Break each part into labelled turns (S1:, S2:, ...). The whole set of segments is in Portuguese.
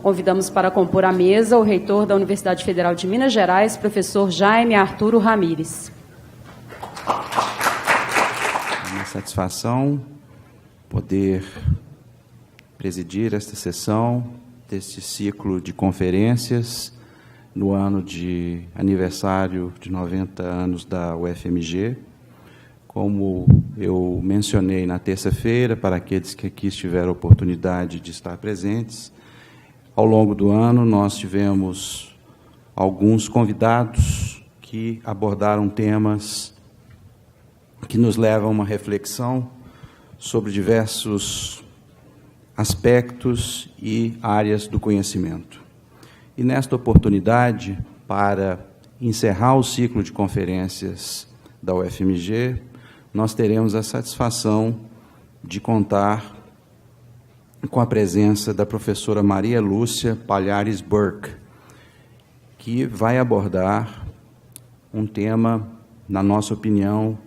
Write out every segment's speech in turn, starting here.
S1: Convidamos para compor a mesa o reitor da Universidade Federal de Minas Gerais, professor Jaime Arturo Ramires.
S2: É uma satisfação poder presidir esta sessão deste ciclo de conferências no ano de aniversário de 90 anos da UFMG. Como eu mencionei na terça-feira, para aqueles que aqui tiveram a oportunidade de estar presentes, ao longo do ano nós tivemos alguns convidados que abordaram temas que nos levam a uma reflexão sobre diversos aspectos e áreas do conhecimento. E nesta oportunidade, para encerrar o ciclo de conferências da UFMG, nós teremos a satisfação de contar com a presença da professora Maria Lúcia Palhares Burke, que vai abordar um tema, na nossa opinião,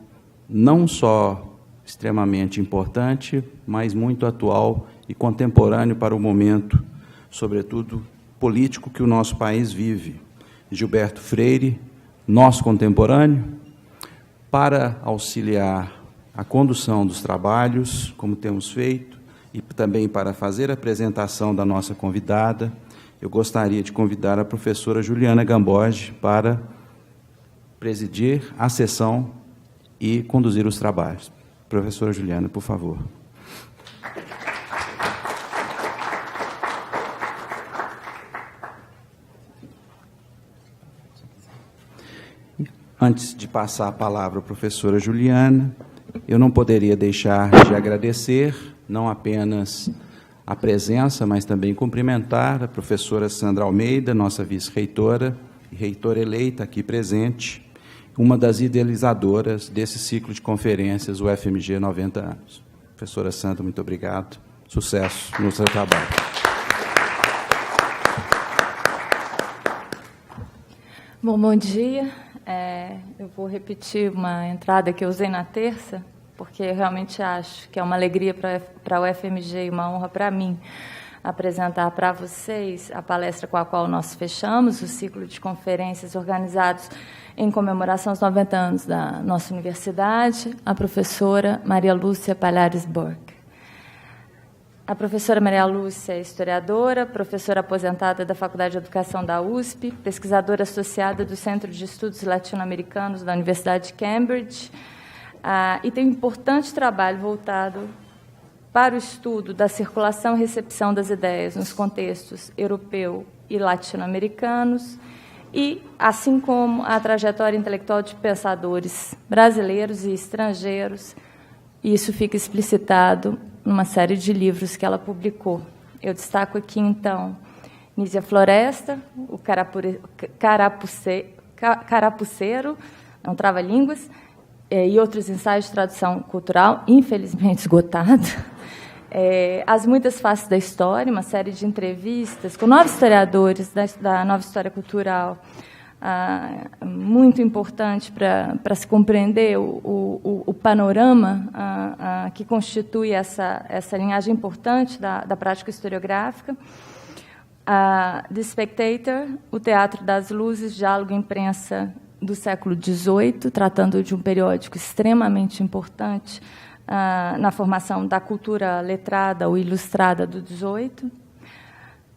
S2: não só extremamente importante, mas muito atual e contemporâneo para o momento, sobretudo político, que o nosso país vive. Gilberto Freire, nosso contemporâneo, para auxiliar a condução dos trabalhos, como temos feito, e também para fazer a apresentação da nossa convidada, eu gostaria de convidar a professora Juliana Gamboge para presidir a sessão e conduzir os trabalhos. Professora Juliana, por favor. Antes de passar a palavra à professora Juliana, eu não poderia deixar de agradecer não apenas a presença, mas também cumprimentar a professora Sandra Almeida, nossa vice-reitora e reitora eleita aqui presente, uma das idealizadoras desse ciclo de conferências UFMG 90 anos. Professora Sandra, muito obrigado. Sucesso no seu trabalho.
S3: Bom dia. Eu vou repetir uma entrada que eu usei na terça, porque eu realmente acho que é uma alegria para a UFMG e uma honra para mim apresentar para vocês a palestra com a qual nós fechamos o ciclo de conferências organizados em comemoração aos 90 anos da nossa universidade, a professora Maria Lúcia Palhares Burke. A professora Maria Lúcia é historiadora, professora aposentada da Faculdade de Educação da USP, pesquisadora associada do Centro de Estudos Latino-Americanos da Universidade de Cambridge, e tem um importante trabalho voltado para o estudo da circulação e recepção das ideias nos contextos europeu e latino-americanos, e, assim como a trajetória intelectual de pensadores brasileiros e estrangeiros, isso fica explicitado numa série de livros que ela publicou. Eu destaco aqui, então, Nízia Floresta, o Carapuceiro, não trava-línguas, e outros ensaios de tradução cultural, infelizmente esgotado. As Muitas Faces da História, uma série de entrevistas com 9 historiadores da nova história cultural, muito importante para se compreender o panorama que constitui essa linhagem importante da prática historiográfica. The Spectator, o Teatro das Luzes, diálogo e imprensa do século XVIII, tratando de um periódico extremamente importante na formação da cultura letrada ou ilustrada do XVIII.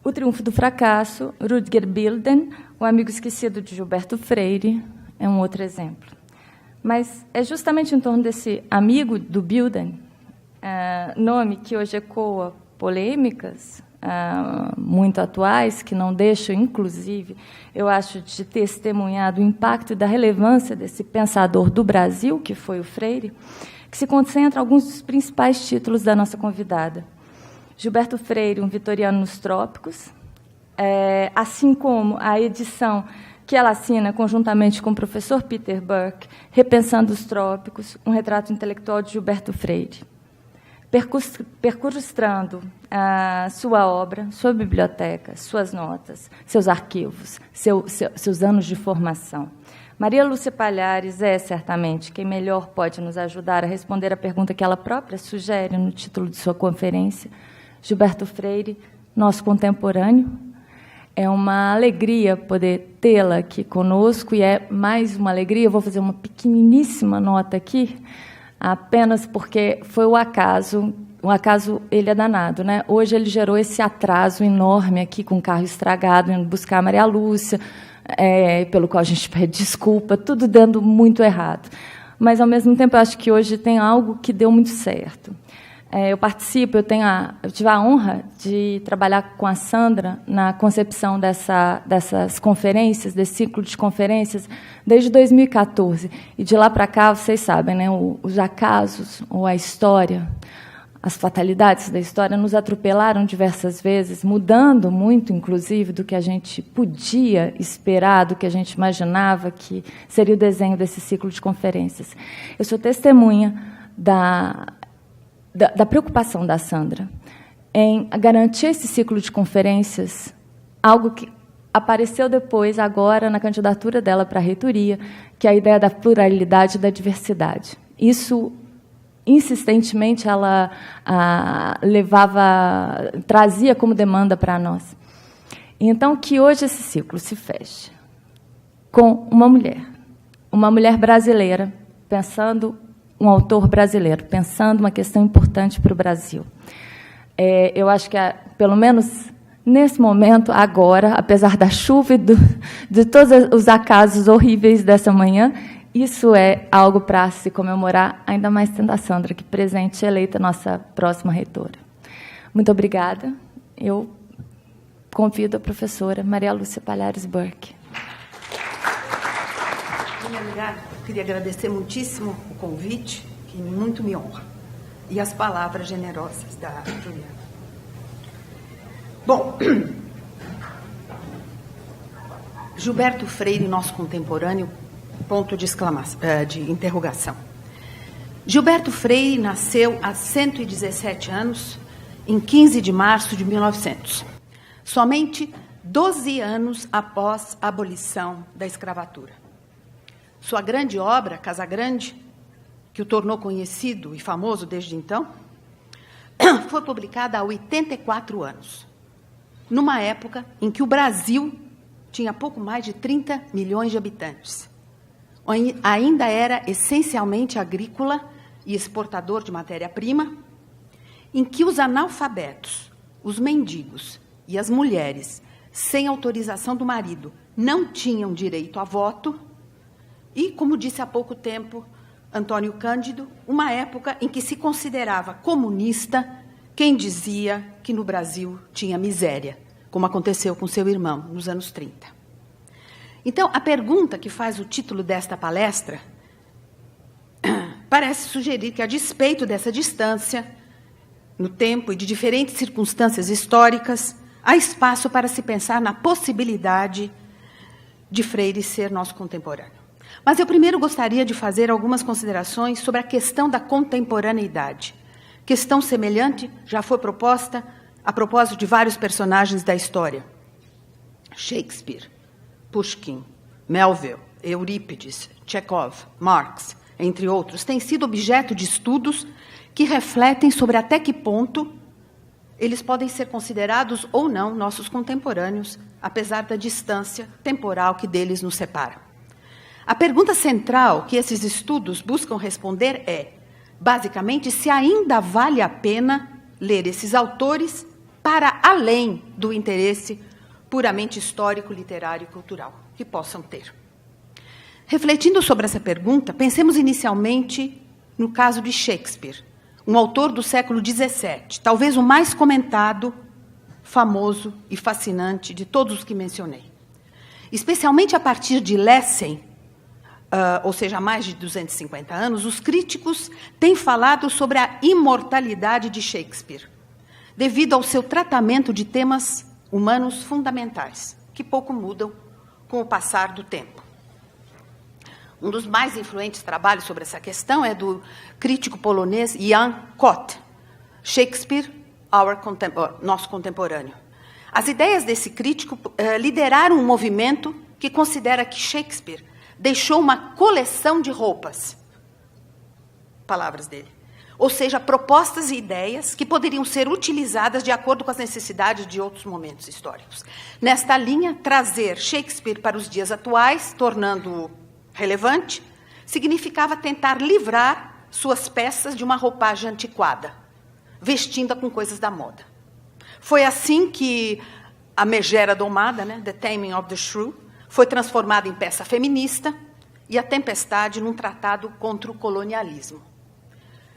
S3: O Triunfo do Fracasso, Rutger Bilden, O Amigo Esquecido de Gilberto Freire, é um outro exemplo. Mas é justamente em torno desse amigo do Bilden, nome que hoje ecoa polêmicas muito atuais, que não deixam, inclusive, eu acho, de testemunhar do impacto e da relevância desse pensador do Brasil, que foi o Freire, que se concentra em alguns dos principais títulos da nossa convidada. Gilberto Freire, um vitoriano nos trópicos, assim como a edição que ela assina conjuntamente com o professor Peter Burke, Repensando os Trópicos, um retrato intelectual de Gilberto Freire. Percurstrando sua obra, sua biblioteca, suas notas, seus arquivos, seus anos de formação. Maria Lúcia Palhares é, certamente, quem melhor pode nos ajudar a responder a pergunta que ela própria sugere no título de sua conferência. Gilberto Freire, nosso contemporâneo. É uma alegria poder tê-la aqui conosco, e é mais uma alegria. Eu vou fazer uma pequeniníssima nota aqui, apenas porque foi o acaso ele é danado, né? Hoje ele gerou esse atraso enorme aqui, com o carro estragado, indo buscar a Maria Lúcia, pelo qual a gente pede desculpa, tudo dando muito errado. Mas, ao mesmo tempo, eu acho que hoje tem algo que deu muito certo. Eu tive a honra de trabalhar com a Sandra na concepção dessas conferências, desse ciclo de conferências, desde 2014. E de lá para cá, vocês sabem, né, os acasos, ou a história, as fatalidades da história nos atropelaram diversas vezes, mudando muito, inclusive, do que a gente podia esperar, do que a gente imaginava que seria o desenho desse ciclo de conferências. Eu sou testemunha da preocupação da Sandra em garantir esse ciclo de conferências, algo que apareceu depois, agora, na candidatura dela para a reitoria, que é a ideia da pluralidade e da diversidade. Isso, insistentemente, ela trazia como demanda para nós. Então, que hoje esse ciclo se feche com uma mulher brasileira, pensando um autor brasileiro, pensando uma questão importante para o Brasil. Eu acho que, pelo menos nesse momento, agora, apesar da chuva e de todos os acasos horríveis dessa manhã, isso é algo para se comemorar, ainda mais tendo a Sandra aqui presente, eleita nossa próxima reitora. Muito obrigada. Eu convido a professora Maria Lúcia Palhares Burke.
S4: Em primeiro lugar, queria agradecer muitíssimo o convite, que muito me honra, e as palavras generosas da Juliana. Bom, Gilberto Freire, nosso contemporâneo, ponto de interrogação. Gilberto Freire nasceu há 117 anos, em 15 de março de 1900, somente 12 anos após a abolição da escravatura. Sua grande obra, Casagrande, que o tornou conhecido e famoso desde então, foi publicada há 84 anos, numa época em que o Brasil tinha pouco mais de 30 milhões de habitantes. Ainda era essencialmente agrícola e exportador de matéria-prima, em que os analfabetos, os mendigos e as mulheres, sem autorização do marido, não tinham direito a voto, e, como disse há pouco tempo Antônio Cândido, uma época em que se considerava comunista quem dizia que no Brasil tinha miséria, como aconteceu com seu irmão nos anos 30. Então, a pergunta que faz o título desta palestra parece sugerir que, a despeito dessa distância no tempo e de diferentes circunstâncias históricas, há espaço para se pensar na possibilidade de Freire ser nosso contemporâneo. Mas eu primeiro gostaria de fazer algumas considerações sobre a questão da contemporaneidade. Questão semelhante já foi proposta a propósito de vários personagens da história. Shakespeare, Pushkin, Melville, Eurípides, Chekhov, Marx, entre outros, têm sido objeto de estudos que refletem sobre até que ponto eles podem ser considerados ou não nossos contemporâneos, apesar da distância temporal que deles nos separa. A pergunta central que esses estudos buscam responder é, basicamente, se ainda vale a pena ler esses autores para além do interesse puramente histórico, literário e cultural que possam ter. Refletindo sobre essa pergunta, pensemos inicialmente no caso de Shakespeare, um autor do século XVII, talvez o mais comentado, famoso e fascinante de todos os que mencionei. Especialmente a partir de Lessing, ou seja, há mais de 250 anos, os críticos têm falado sobre a imortalidade de Shakespeare, devido ao seu tratamento de temas humanos fundamentais, que pouco mudam com o passar do tempo. Um dos mais influentes trabalhos sobre essa questão é do crítico polonês Jan Kot, Shakespeare, nosso contemporâneo. As ideias desse crítico lideraram um movimento que considera que Shakespeare deixou uma coleção de roupas. Palavras dele. Ou seja, propostas e ideias que poderiam ser utilizadas de acordo com as necessidades de outros momentos históricos. Nesta linha, trazer Shakespeare para os dias atuais, tornando-o relevante, significava tentar livrar suas peças de uma roupagem antiquada, vestindo-a com coisas da moda. Foi assim que a Megera Domada, né, The Taming of the Shrew, foi transformada em peça feminista e a Tempestade num tratado contra o colonialismo.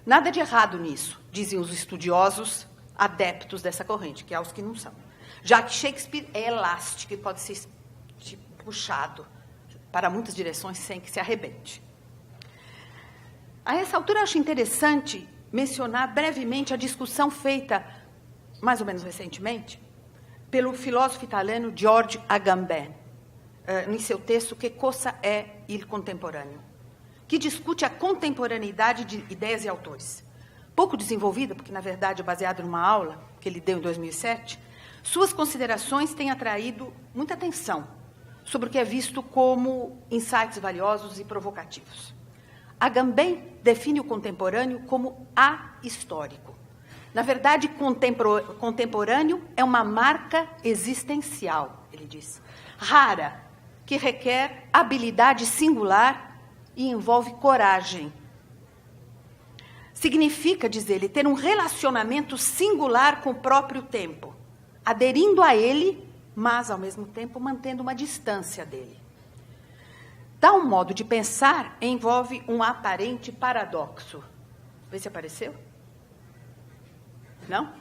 S4: Nada de errado nisso, diziam os estudiosos adeptos dessa corrente, que há os que não são. Já que Shakespeare é elástico e pode ser puxado para muitas direções sem que se arrebente. A essa altura, acho interessante mencionar brevemente a discussão feita, mais ou menos recentemente, pelo filósofo italiano George Agamben, em seu texto Que cosa è il contemporâneo, que discute a contemporaneidade de ideias e autores. Pouco desenvolvida, porque, na verdade, é baseada numa aula que ele deu em 2007, suas considerações têm atraído muita atenção sobre o que é visto como insights valiosos e provocativos. Agamben define o contemporâneo como ahistórico. Na verdade, contemporâneo é uma marca existencial, ele diz, rara, que requer habilidade singular e envolve coragem. Significa, diz ele, ter um relacionamento singular com o próprio tempo, aderindo a ele, mas, ao mesmo tempo, mantendo uma distância dele. Tal modo de pensar envolve um aparente paradoxo. Vê se apareceu. Não?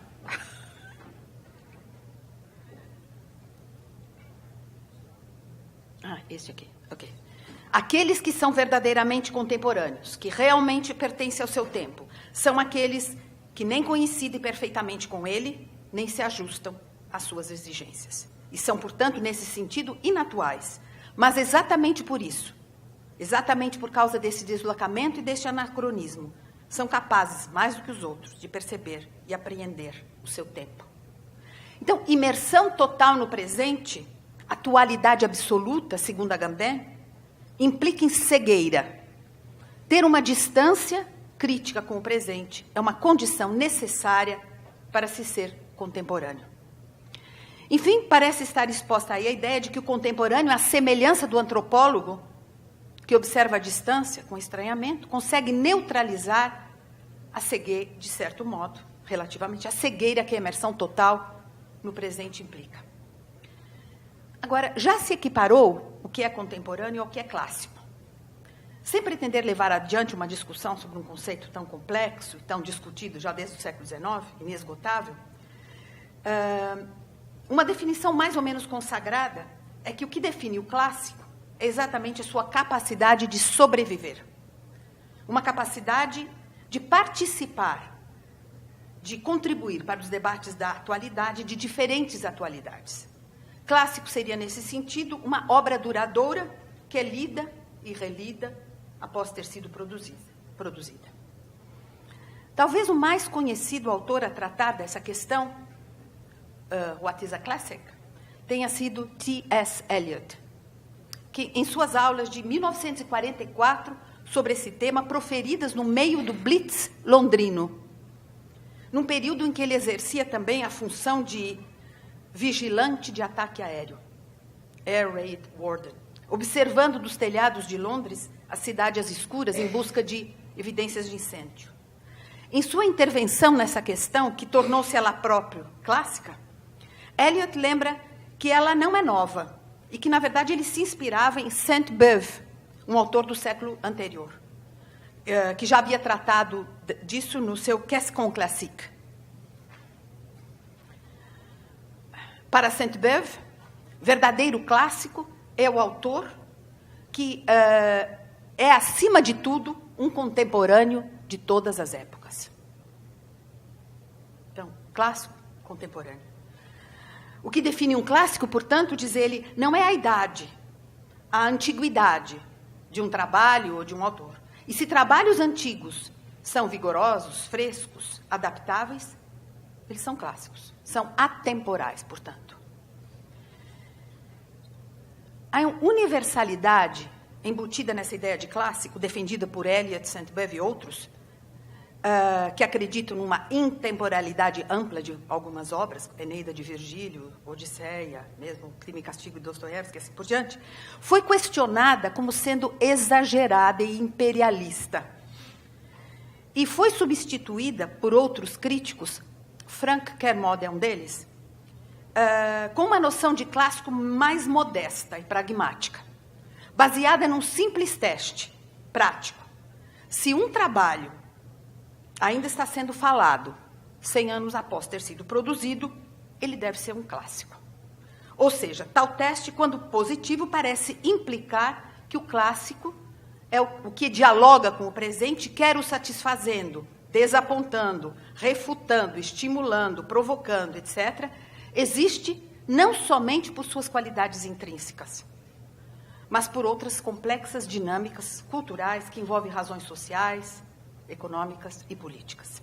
S4: Este aqui. Ok. Aqueles que são verdadeiramente contemporâneos, que realmente pertencem ao seu tempo, são aqueles que nem coincidem perfeitamente com ele, nem se ajustam às suas exigências. E são, portanto, nesse sentido, inatuais. Mas exatamente por isso, exatamente por causa desse deslocamento e desse anacronismo, são capazes, mais do que os outros, de perceber e apreender o seu tempo. Então, imersão total no presente, atualidade absoluta, segundo Agamben, implica em cegueira. Ter uma distância crítica com o presente é uma condição necessária para se ser contemporâneo. Enfim, parece estar exposta aí a ideia de que o contemporâneo, à semelhança do antropólogo, que observa a distância com estranhamento, consegue neutralizar a cegueira, de certo modo, relativamente, a cegueira que a imersão total no presente implica. Agora, já se equiparou o que é contemporâneo ao que é clássico. Sem pretender levar adiante uma discussão sobre um conceito tão complexo e tão discutido já desde o século XIX, inesgotável, uma definição mais ou menos consagrada é que o que define o clássico é exatamente a sua capacidade de sobreviver. Uma capacidade de participar, de contribuir para os debates da atualidade, de diferentes atualidades. Clássico seria, nesse sentido, uma obra duradoura que é lida e relida após ter sido produzida. Talvez o mais conhecido autor a tratar dessa questão, What is a Classic, tenha sido T.S. Eliot, que em suas aulas de 1944 sobre esse tema, proferidas no meio do Blitz londrino, num período em que ele exercia também a função de vigilante de ataque aéreo, Air Raid Warden, observando dos telhados de Londres a cidade às escuras em busca de evidências de incêndio. Em sua intervenção nessa questão, que tornou-se ela própria clássica, Eliot lembra que ela não é nova e que, na verdade, ele se inspirava em Sainte-Beuve, um autor do século anterior, que já havia tratado disso no seu Qu'est-ce qu'on classique. Para Sainte-Beuve, verdadeiro clássico é o autor que é, acima de tudo, um contemporâneo de todas as épocas. Então, clássico, contemporâneo. O que define um clássico, portanto, diz ele, não é a idade, a antiguidade de um trabalho ou de um autor. E se trabalhos antigos são vigorosos, frescos, adaptáveis, eles são clássicos, são atemporais, portanto. A universalidade embutida nessa ideia de clássico, defendida por Eliot, Sainte-Beuve e outros, que acreditam numa intemporalidade ampla de algumas obras, Eneida de Virgílio, Odisseia, mesmo Crime e Castigo de Dostoiévski, assim por diante, foi questionada como sendo exagerada e imperialista. E foi substituída por outros críticos, Frank Kermode é um deles, com uma noção de clássico mais modesta e pragmática, baseada num simples teste prático. Se um trabalho ainda está sendo falado 100 anos após ter sido produzido, ele deve ser um clássico. Ou seja, tal teste, quando positivo, parece implicar que o clássico é o que dialoga com o presente, quer o satisfazendo, desapontando, refutando, estimulando, provocando, etc., existe não somente por suas qualidades intrínsecas, mas por outras complexas dinâmicas culturais que envolvem razões sociais, econômicas e políticas.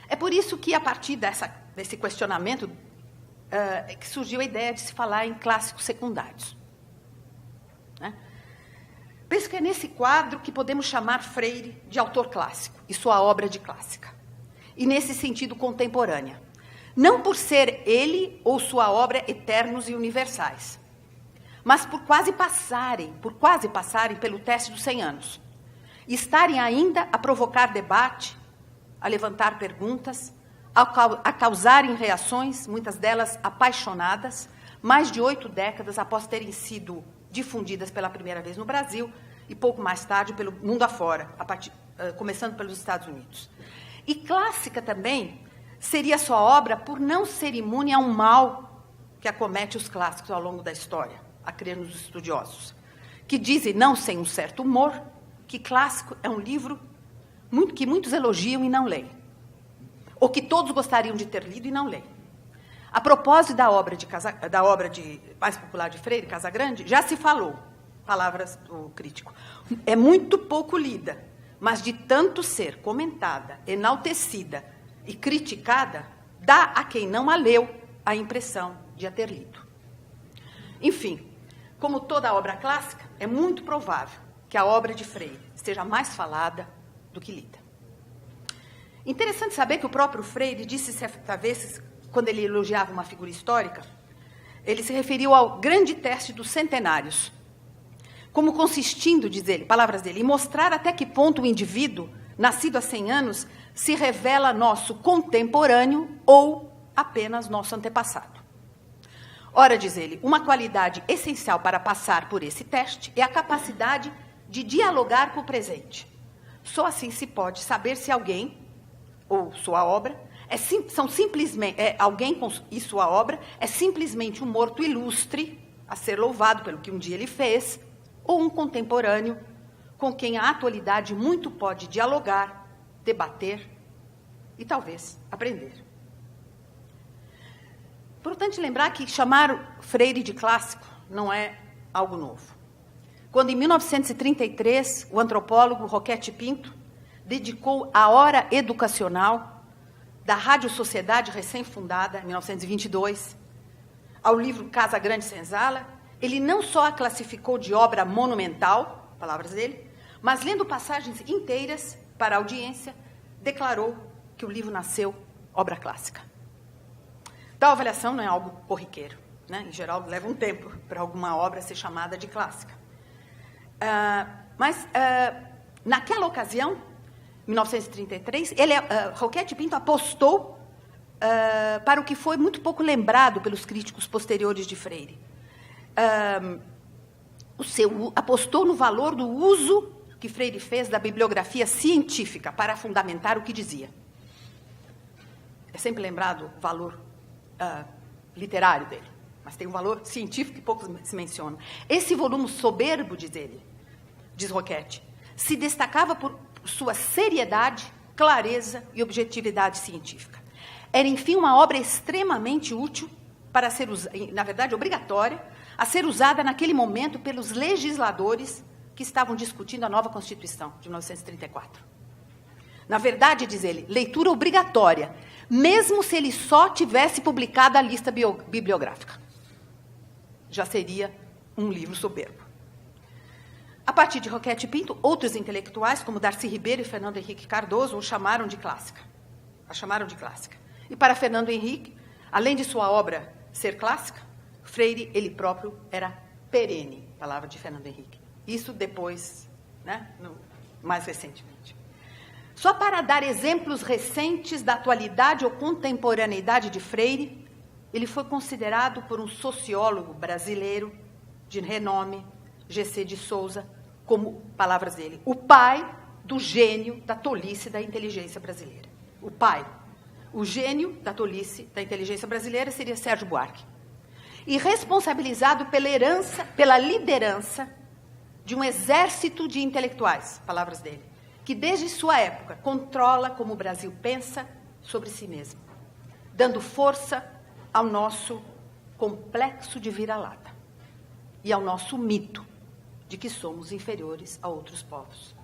S4: É por isso que, a partir desse questionamento, que surgiu a ideia de se falar em clássicos secundários. Né? Penso que é nesse quadro que podemos chamar Freire de autor clássico e sua obra de clássica. E, nesse sentido, contemporânea. Não por ser ele ou sua obra eternos e universais, mas por quase passarem pelo teste dos 100 anos. E estarem ainda a provocar debate, a levantar perguntas, a causarem reações, muitas delas apaixonadas, mais de 8 décadas após terem sido difundidas pela primeira vez no Brasil e pouco mais tarde pelo mundo afora, começando pelos Estados Unidos. E clássica também seria sua obra por não ser imune a um mal que acomete os clássicos ao longo da história, a crer nos estudiosos, que dizem, não sem um certo humor, que clássico é um livro que muitos elogiam e não leem, ou que todos gostariam de ter lido e não leem. A propósito da obra mais popular de Freire, Casagrande, já se falou, palavras do crítico, é muito pouco lida, mas de tanto ser comentada, enaltecida e criticada, dá a quem não a leu a impressão de a ter lido. Enfim, como toda obra clássica, é muito provável que a obra de Freire esteja mais falada do que lida. Interessante saber que o próprio Freire disse certa vez, quando ele elogiava uma figura histórica, ele se referiu ao grande teste dos centenários, como consistindo, diz ele, palavras dele, em mostrar até que ponto o indivíduo, nascido há 100 anos, se revela nosso contemporâneo ou apenas nosso antepassado. Ora, diz ele, uma qualidade essencial para passar por esse teste é a capacidade de dialogar com o presente. Só assim se pode saber se alguém, ou sua obra, alguém e sua obra é simplesmente um morto ilustre, a ser louvado pelo que um dia ele fez, ou um contemporâneo com quem a atualidade muito pode dialogar, debater e talvez aprender. Importante lembrar que chamar Freire de clássico não é algo novo. Quando, em 1933, o antropólogo Roquete Pinto dedicou a hora educacional da Rádio Sociedade recém-fundada, em 1922, ao livro Casagrande Senzala, ele não só a classificou de obra monumental, palavras dele, mas, lendo passagens inteiras para a audiência, declarou que o livro nasceu obra clássica. Tal avaliação não é algo corriqueiro, né? Em geral, leva um tempo para alguma obra ser chamada de clássica. Mas, naquela ocasião, 1933, Roquete Pinto apostou para o que foi muito pouco lembrado pelos críticos posteriores de Freire. Apostou no valor do uso que Freire fez da bibliografia científica para fundamentar o que dizia. É sempre lembrado o valor literário dele, mas tem um valor científico que poucos se mencionam. Esse volume soberbo, diz Roquete, se destacava por sua seriedade, clareza e objetividade científica. Era, enfim, uma obra extremamente útil para ser na verdade, obrigatória, a ser usada naquele momento pelos legisladores que estavam discutindo a nova Constituição de 1934. Na verdade, diz ele, leitura obrigatória, mesmo se ele só tivesse publicado a lista bibliográfica. Já seria um livro soberbo. A partir de Roquette Pinto, outros intelectuais, como Darcy Ribeiro e Fernando Henrique Cardoso, a chamaram de clássica. E para Fernando Henrique, além de sua obra ser clássica, Freire, ele próprio, era perene, palavra de Fernando Henrique. Isso depois, né, mais recentemente. Só para dar exemplos recentes da atualidade ou contemporaneidade de Freire, ele foi considerado por um sociólogo brasileiro de renome, G.C. de Souza, como, palavras dele, o pai do gênio da tolice da inteligência brasileira. O pai. O gênio da tolice da inteligência brasileira seria Sérgio Buarque. E responsabilizado pela liderança de um exército de intelectuais, palavras dele, que desde sua época controla como o Brasil pensa sobre si mesmo, dando força ao nosso complexo de vira-lata e ao nosso mito de que somos inferiores a outros povos.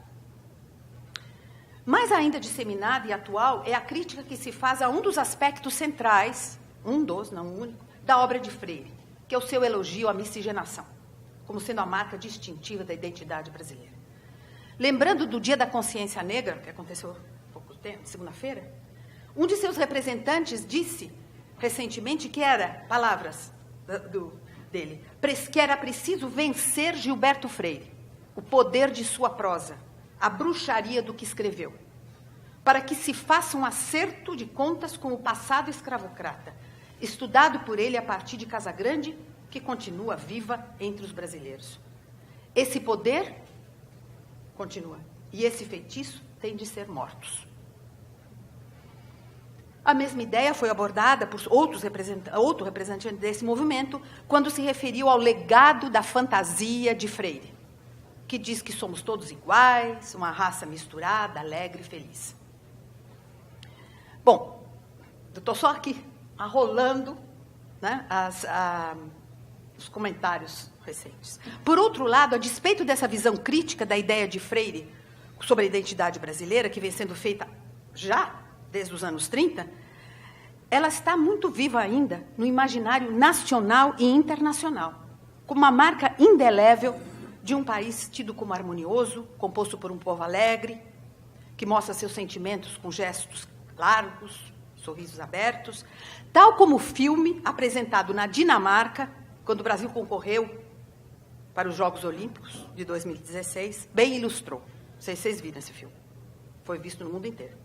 S4: Mais ainda disseminada e atual é a crítica que se faz a um dos aspectos centrais, não o único, da obra de Freire, que é o seu elogio à miscigenação, como sendo a marca distintiva da identidade brasileira. Lembrando do Dia da Consciência Negra, que aconteceu há pouco tempo, segunda-feira, um de seus representantes disse recentemente que era, palavras dele, que era preciso vencer Gilberto Freire, o poder de sua prosa, a bruxaria do que escreveu, para que se faça um acerto de contas com o passado escravocrata, estudado por ele a partir de Casagrande, que continua viva entre os brasileiros. Esse poder continua, e esse feitiço tem de ser mortos. A mesma ideia foi abordada por outro representante desse movimento quando se referiu ao legado da fantasia de Freire, que diz que somos todos iguais, uma raça misturada, alegre e feliz. Bom, eu estou só aqui arrolando, né, os comentários recentes. Por outro lado, a despeito dessa visão crítica da ideia de Freire sobre a identidade brasileira, que vem sendo feita já desde os anos 30, ela está muito viva ainda no imaginário nacional e internacional, como uma marca indelével de um país tido como harmonioso, composto por um povo alegre, que mostra seus sentimentos com gestos largos, sorrisos abertos, tal como o filme apresentado na Dinamarca, quando o Brasil concorreu para os Jogos Olímpicos de 2016, bem ilustrou. Não sei se vocês viram esse filme. Foi visto no mundo inteiro.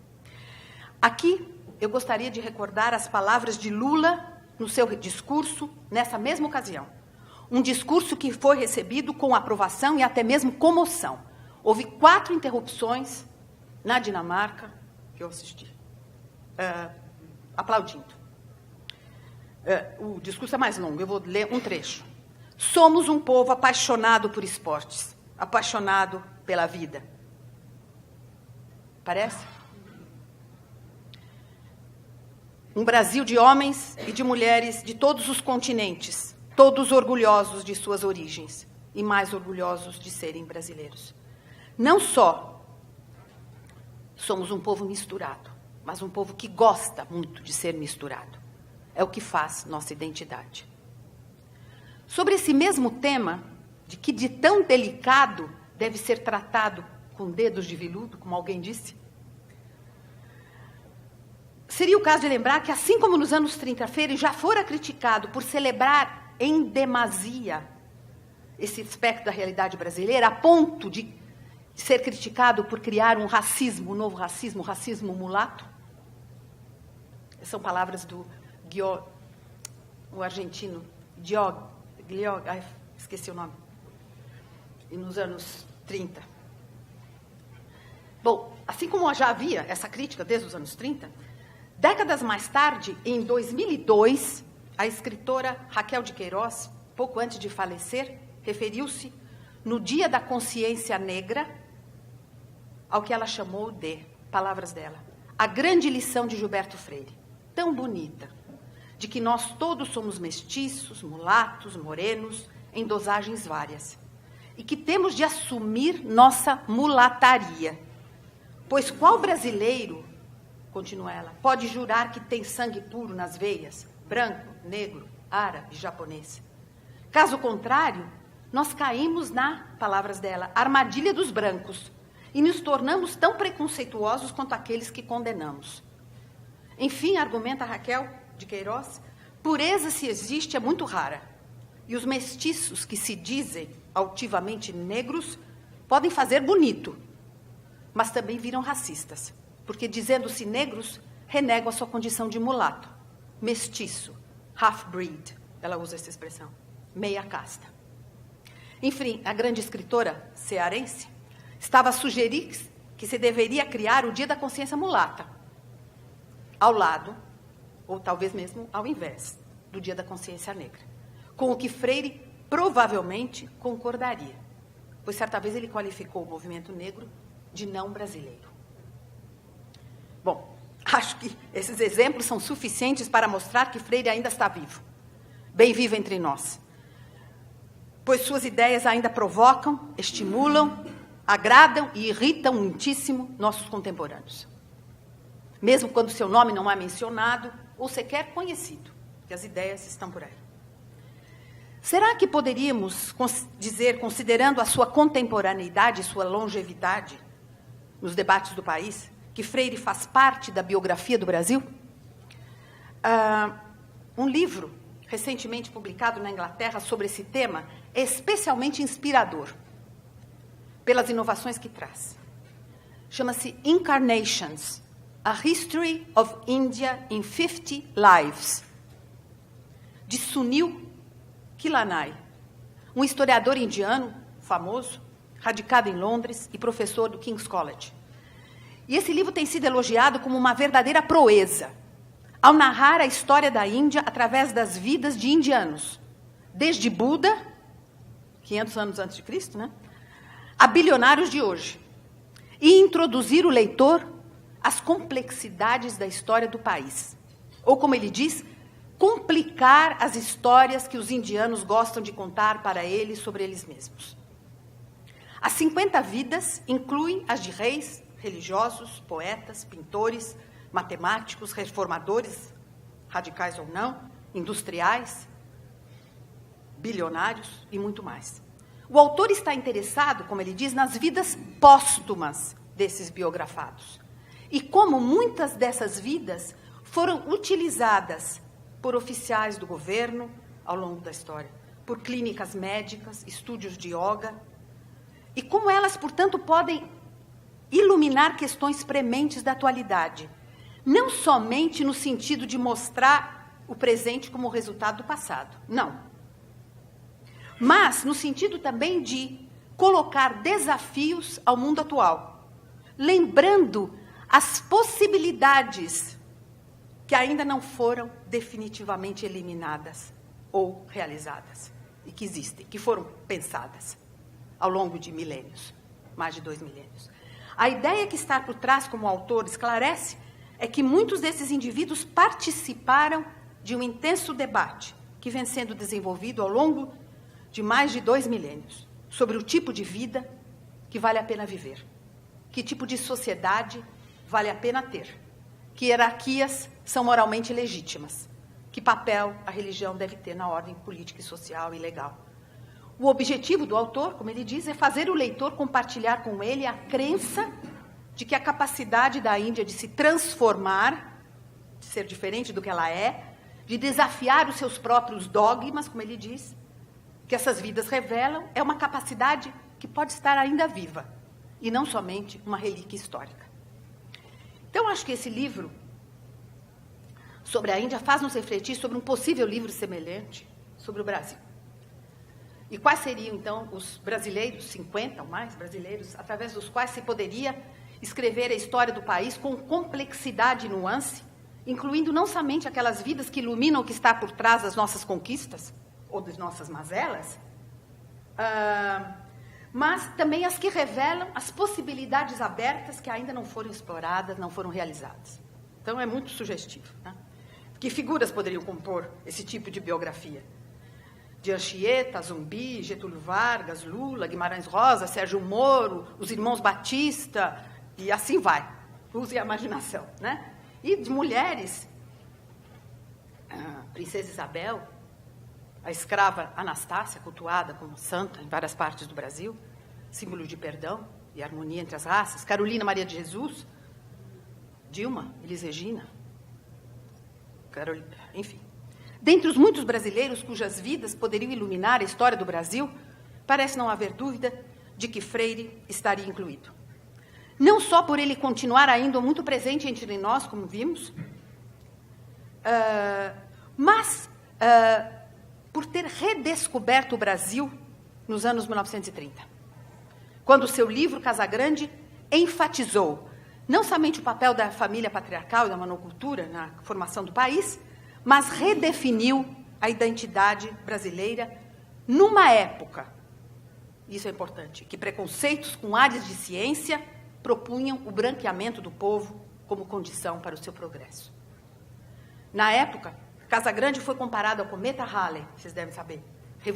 S4: Aqui, eu gostaria de recordar as palavras de Lula no seu discurso, nessa mesma ocasião. Um discurso que foi recebido com aprovação e até mesmo comoção. Houve 4 interrupções na Dinamarca, que eu assisti, aplaudindo. O discurso é mais longo, eu vou ler um trecho. Somos um povo apaixonado por esportes, apaixonado pela vida. Parece? Um Brasil de homens e de mulheres de todos os continentes, todos orgulhosos de suas origens e mais orgulhosos de serem brasileiros. Não só somos um povo misturado, mas um povo que gosta muito de ser misturado. É o que faz nossa identidade. Sobre esse mesmo tema, de que de tão delicado deve ser tratado com dedos de veludo, como alguém disse, seria o caso de lembrar que, assim como nos anos 30, Freire já fora criticado por celebrar em demasia esse aspecto da realidade brasileira, a ponto de ser criticado por criar um racismo, um novo racismo, o racismo mulato. São palavras do o argentino, esqueci o nome, e nos anos 30. Bom, assim como já havia essa crítica desde os anos 30, décadas mais tarde, em 2002, a escritora Raquel de Queiroz, pouco antes de falecer, referiu-se, no Dia da Consciência Negra, ao que ela chamou de, palavras dela, a grande lição de Gilberto Freire, tão bonita, de que nós todos somos mestiços, mulatos, morenos, em dosagens várias, e que temos de assumir nossa mulataria, pois qual brasileiro, continua ela, pode jurar que tem sangue puro nas veias, branco, negro, árabe, japonês? Caso contrário, nós caímos na, palavras dela, armadilha dos brancos e nos tornamos tão preconceituosos quanto aqueles que condenamos. Enfim, argumenta Raquel de Queiroz, pureza, se existe, é muito rara. E os mestiços que se dizem altivamente negros podem fazer bonito, mas também viram racistas, porque dizendo-se negros, renegam a sua condição de mulato, mestiço, half-breed, ela usa essa expressão, meia casta. Enfim, a grande escritora cearense estava a sugerir que se deveria criar o Dia da Consciência Mulata, ao lado, ou talvez mesmo ao invés, do Dia da Consciência Negra, com o que Freire provavelmente concordaria, pois certa vez ele qualificou o movimento negro de não brasileiro. Bom, acho que esses exemplos são suficientes para mostrar que Freire ainda está vivo, bem vivo entre nós, pois suas ideias ainda provocam, estimulam, agradam e irritam muitíssimo nossos contemporâneos. Mesmo quando seu nome não é mencionado ou sequer conhecido, que as ideias estão por aí. Será que poderíamos dizer, considerando a sua contemporaneidade e sua longevidade nos debates do país, que Freire faz parte da biografia do Brasil? Um livro recentemente publicado na Inglaterra sobre esse tema é especialmente inspirador pelas inovações que traz. Chama-se Incarnations, A History of India in 50 Lives, de Sunil Kilanai, um historiador indiano famoso, radicado em Londres e professor do King's College. E esse livro tem sido elogiado como uma verdadeira proeza, ao narrar a história da Índia através das vidas de indianos, desde Buda, 500 anos antes de Cristo, né, a bilionários de hoje, e introduzir o leitor às complexidades da história do país. Ou, como ele diz, complicar as histórias que os indianos gostam de contar para eles sobre eles mesmos. As 50 vidas incluem as de reis, religiosos, poetas, pintores, matemáticos, reformadores, radicais ou não, industriais, bilionários e muito mais. O autor está interessado, como ele diz, nas vidas póstumas desses biografados. E como muitas dessas vidas foram utilizadas por oficiais do governo ao longo da história, por clínicas médicas, estúdios de yoga, e como elas, portanto, podem iluminar questões prementes da atualidade, não somente no sentido de mostrar o presente como resultado do passado, não. Mas no sentido também de colocar desafios ao mundo atual, lembrando as possibilidades que ainda não foram definitivamente eliminadas ou realizadas, e que existem, que foram pensadas ao longo de milênios, mais de 2 milênios. A ideia que está por trás, como o autor esclarece, é que muitos desses indivíduos participaram de um intenso debate que vem sendo desenvolvido ao longo de mais de 2 milênios, sobre o tipo de vida que vale a pena viver, que tipo de sociedade vale a pena ter, que hierarquias são moralmente legítimas, que papel a religião deve ter na ordem política e social e legal. O objetivo do autor, como ele diz, é fazer o leitor compartilhar com ele a crença de que a capacidade da Índia de se transformar, de ser diferente do que ela é, de desafiar os seus próprios dogmas, como ele diz, que essas vidas revelam, é uma capacidade que pode estar ainda viva, e não somente uma relíquia histórica. Então, acho que esse livro sobre a Índia faz-nos refletir sobre um possível livro semelhante sobre o Brasil. E quais seriam, então, os brasileiros, 50 ou mais brasileiros, através dos quais se poderia escrever a história do país com complexidade e nuance, incluindo não somente aquelas vidas que iluminam o que está por trás das nossas conquistas, ou das nossas mazelas, mas também as que revelam as possibilidades abertas que ainda não foram exploradas, não foram realizadas. Então, é muito sugestivo, né? Que figuras poderiam compor esse tipo de biografia? De Anchieta, Zumbi, Getúlio Vargas, Lula, Guimarães Rosa, Sérgio Moro, os irmãos Batista, e assim vai. Use a imaginação, né? E de mulheres, Princesa Isabel, a escrava Anastácia, cultuada como santa em várias partes do Brasil, símbolo de perdão e harmonia entre as raças, Carolina Maria de Jesus, Dilma, Elis Regina, enfim. Dentre os muitos brasileiros cujas vidas poderiam iluminar a história do Brasil, parece não haver dúvida de que Freire estaria incluído. Não só por ele continuar ainda muito presente entre nós, como vimos, mas por ter redescoberto o Brasil nos anos 1930, quando seu livro Casagrande enfatizou não somente o papel da família patriarcal e da monocultura na formação do país, mas redefiniu a identidade brasileira numa época, isso é importante, que preconceitos com áreas de ciência propunham o branqueamento do povo como condição para o seu progresso. Na época, Casagrande foi comparado ao cometa Halley, vocês devem saber,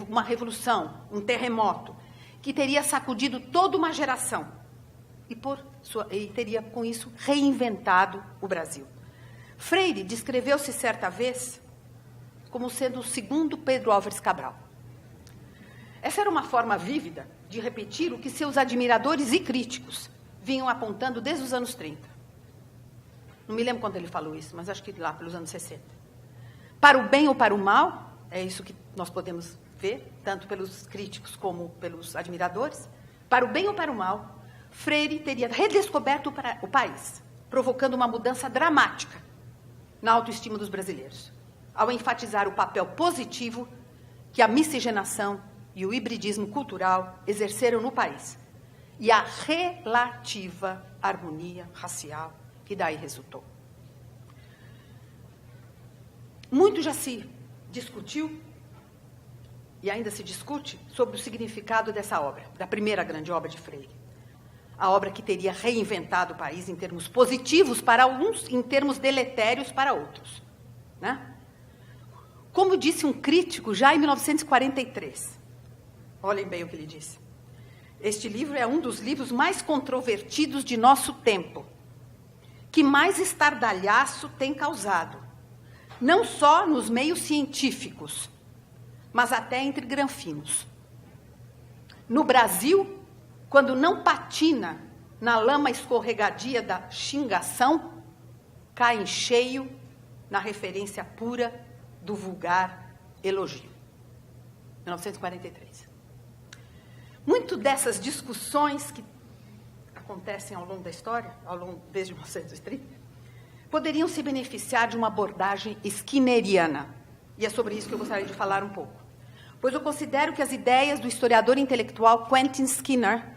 S4: uma revolução, um terremoto, que teria sacudido toda uma geração e teria, com isso, reinventado o Brasil. Freire descreveu-se certa vez como sendo o segundo Pedro Álvares Cabral. Essa era uma forma vívida de repetir o que seus admiradores e críticos vinham apontando desde os anos 30. Não me lembro quando ele falou isso, mas acho que lá pelos anos 60. Para o bem ou para o mal, é isso que nós podemos ver, tanto pelos críticos como pelos admiradores, para o bem ou para o mal, Freire teria redescoberto o país, provocando uma mudança dramática na autoestima dos brasileiros, ao enfatizar o papel positivo que a miscigenação e o hibridismo cultural exerceram no país, e a relativa harmonia racial que daí resultou. Muito já se discutiu, e ainda se discute, sobre o significado dessa obra, da primeira grande obra de Freire. A obra que teria reinventado o país em termos positivos para alguns, em termos deletérios para outros, né? Como disse um crítico já em 1943, olhem bem o que ele disse: este livro é um dos livros mais controvertidos de nosso tempo, que mais estardalhaço tem causado, não só nos meios científicos, mas até entre granfinos. No Brasil, quando não patina na lama escorregadia da xingação, cai em cheio na referência pura do vulgar elogio. 1943. Muito dessas discussões que acontecem ao longo da história, desde 1930, poderiam se beneficiar de uma abordagem skinneriana. E é sobre isso que eu gostaria de falar um pouco. Pois eu considero que as ideias do historiador intelectual Quentin Skinner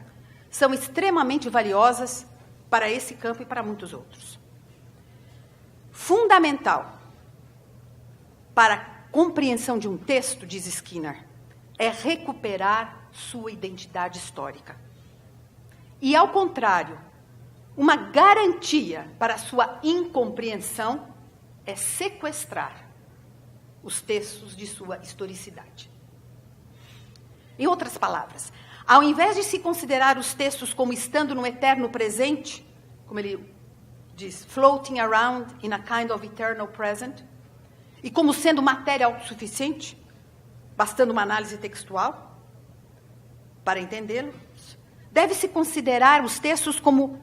S4: são extremamente valiosas para esse campo e para muitos outros. Fundamental para a compreensão de um texto, diz Skinner, é recuperar sua identidade histórica. E, ao contrário, uma garantia para a sua incompreensão é sequestrar os textos de sua historicidade. Em outras palavras, ao invés de se considerar os textos como estando no eterno presente, como ele diz, floating around in a kind of eternal present, e como sendo matéria autossuficiente, bastando uma análise textual para entendê-lo, deve-se considerar os textos como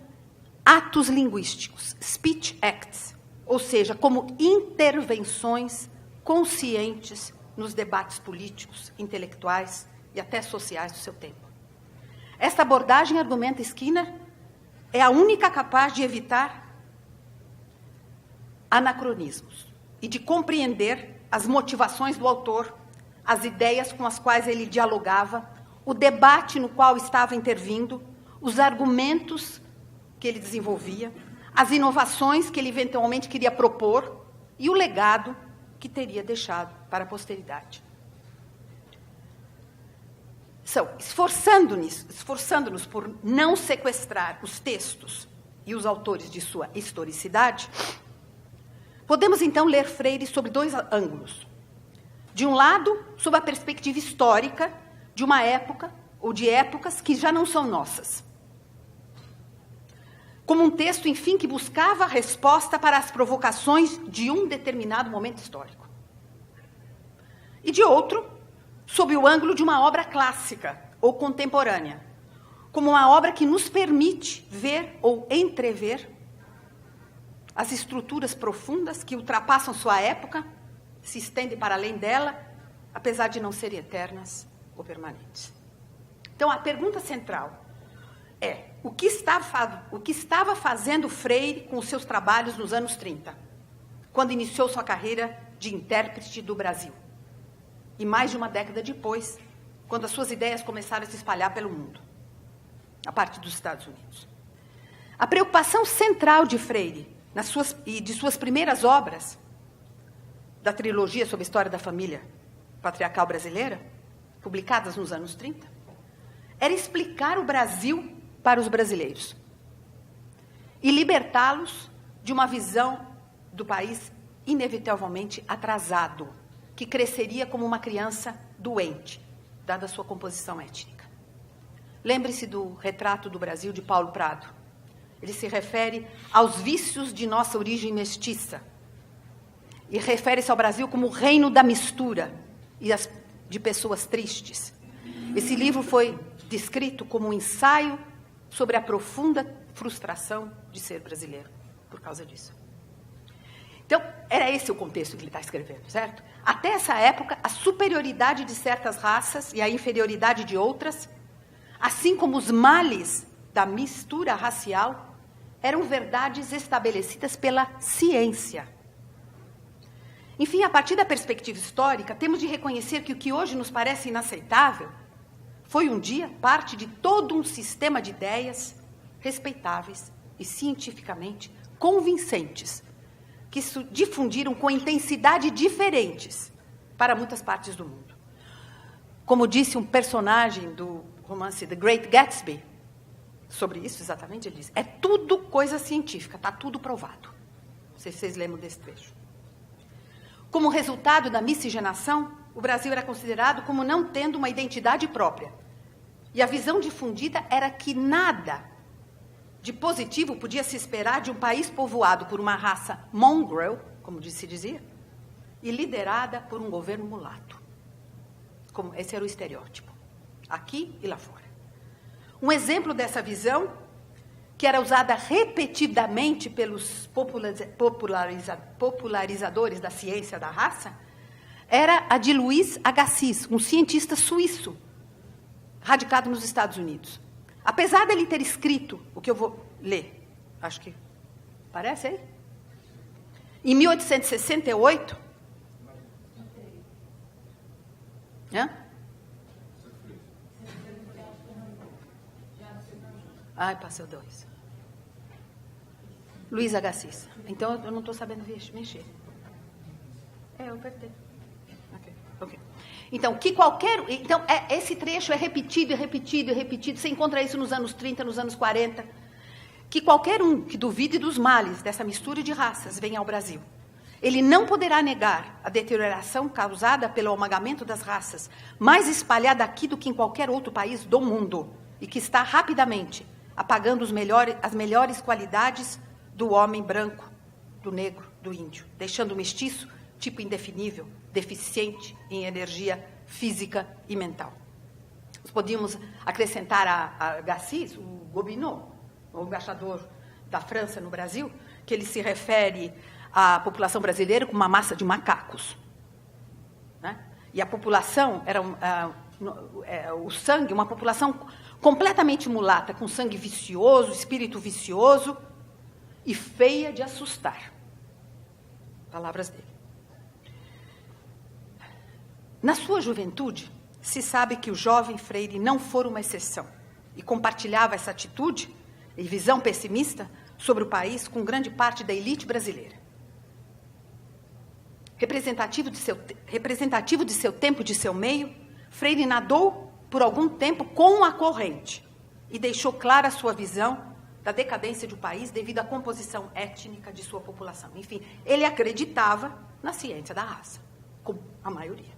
S4: atos linguísticos, speech acts, ou seja, como intervenções conscientes nos debates políticos, intelectuais e até sociais do seu tempo. Esta abordagem, argumenta Skinner, é a única capaz de evitar anacronismos e de compreender as motivações do autor, as ideias com as quais ele dialogava, o debate no qual estava intervindo, os argumentos que ele desenvolvia, as inovações que ele eventualmente queria propor e o legado que teria deixado para a posteridade. Esforçando-nos por não sequestrar os textos e os autores de sua historicidade, podemos então ler Freire sob dois ângulos. De um lado, sob a perspectiva histórica de uma época ou de épocas que já não são nossas. Como um texto, enfim, que buscava a resposta para as provocações de um determinado momento histórico. E de outro, sob o ângulo de uma obra clássica ou contemporânea, como uma obra que nos permite ver ou entrever as estruturas profundas que ultrapassam sua época, se estendem para além dela, apesar de não serem eternas ou permanentes. Então, a pergunta central é: o que estava fazendo Freire com os seus trabalhos nos anos 30, quando iniciou sua carreira de intérprete do Brasil? E mais de uma década depois, quando as suas ideias começaram a se espalhar pelo mundo, a partir dos Estados Unidos. A preocupação central de Freire e de suas primeiras obras, da trilogia sobre a história da família patriarcal brasileira, publicadas nos anos 30, era explicar o Brasil para os brasileiros e libertá-los de uma visão do país inevitavelmente atrasado, que cresceria como uma criança doente, dada a sua composição étnica. Lembre-se do retrato do Brasil de Paulo Prado. Ele se refere aos vícios de nossa origem mestiça e refere-se ao Brasil como o reino da mistura e de pessoas tristes. Esse livro foi descrito como um ensaio sobre a profunda frustração de ser brasileiro por causa disso. Então, era esse o contexto que ele está escrevendo, certo? Até essa época, a superioridade de certas raças e a inferioridade de outras, assim como os males da mistura racial, eram verdades estabelecidas pela ciência. Enfim, a partir da perspectiva histórica, temos de reconhecer que o que hoje nos parece inaceitável foi um dia parte de todo um sistema de ideias respeitáveis e cientificamente convincentes, que se difundiram com intensidade diferentes para muitas partes do mundo. Como disse um personagem do romance The Great Gatsby, sobre isso exatamente, ele diz: é tudo coisa científica, está tudo provado. Não sei se vocês lembram desse trecho. Como resultado da miscigenação, o Brasil era considerado como não tendo uma identidade própria. E a visão difundida era que nada de positivo podia se esperar de um país povoado por uma raça mongrel, como se dizia, e liderada por um governo mulato. Esse era o estereótipo, aqui e lá fora. Um exemplo dessa visão, que era usada repetidamente pelos popularizadores da ciência da raça, era a de Louis Agassiz, um cientista suíço, radicado nos Estados Unidos. Apesar dele ter escrito o que eu vou ler, acho que parece aí, em 1868, Ai, passou 2. Louis Agassiz. Então, eu não estou sabendo mexer. Eu apertei. Ok. Então, esse trecho é repetido e repetido e repetido. Você encontra isso nos anos 30, nos anos 40. Que qualquer um que duvide dos males dessa mistura de raças venha ao Brasil. Ele não poderá negar a deterioração causada pelo amalgamento das raças, mais espalhada aqui do que em qualquer outro país do mundo, e que está rapidamente apagando as melhores qualidades do homem branco, do negro, do índio, deixando o mestiço tipo indefinível, deficiente em energia física e mental. Nós podíamos acrescentar a Agassiz, o Gobineau, o embaixador da França no Brasil, que ele se refere à população brasileira como uma massa de macacos. Né? E a população era o sangue, uma população completamente mulata, com sangue vicioso, espírito vicioso e feia de assustar. Palavras dele. Na sua juventude, se sabe que o jovem Freire não fora uma exceção e compartilhava essa atitude e visão pessimista sobre o país com grande parte da elite brasileira. Representativo de seu tempo, de seu meio, Freire nadou por algum tempo com a corrente e deixou clara a sua visão da decadência do país devido à composição étnica de sua população. Enfim, ele acreditava na ciência da raça, como a maioria.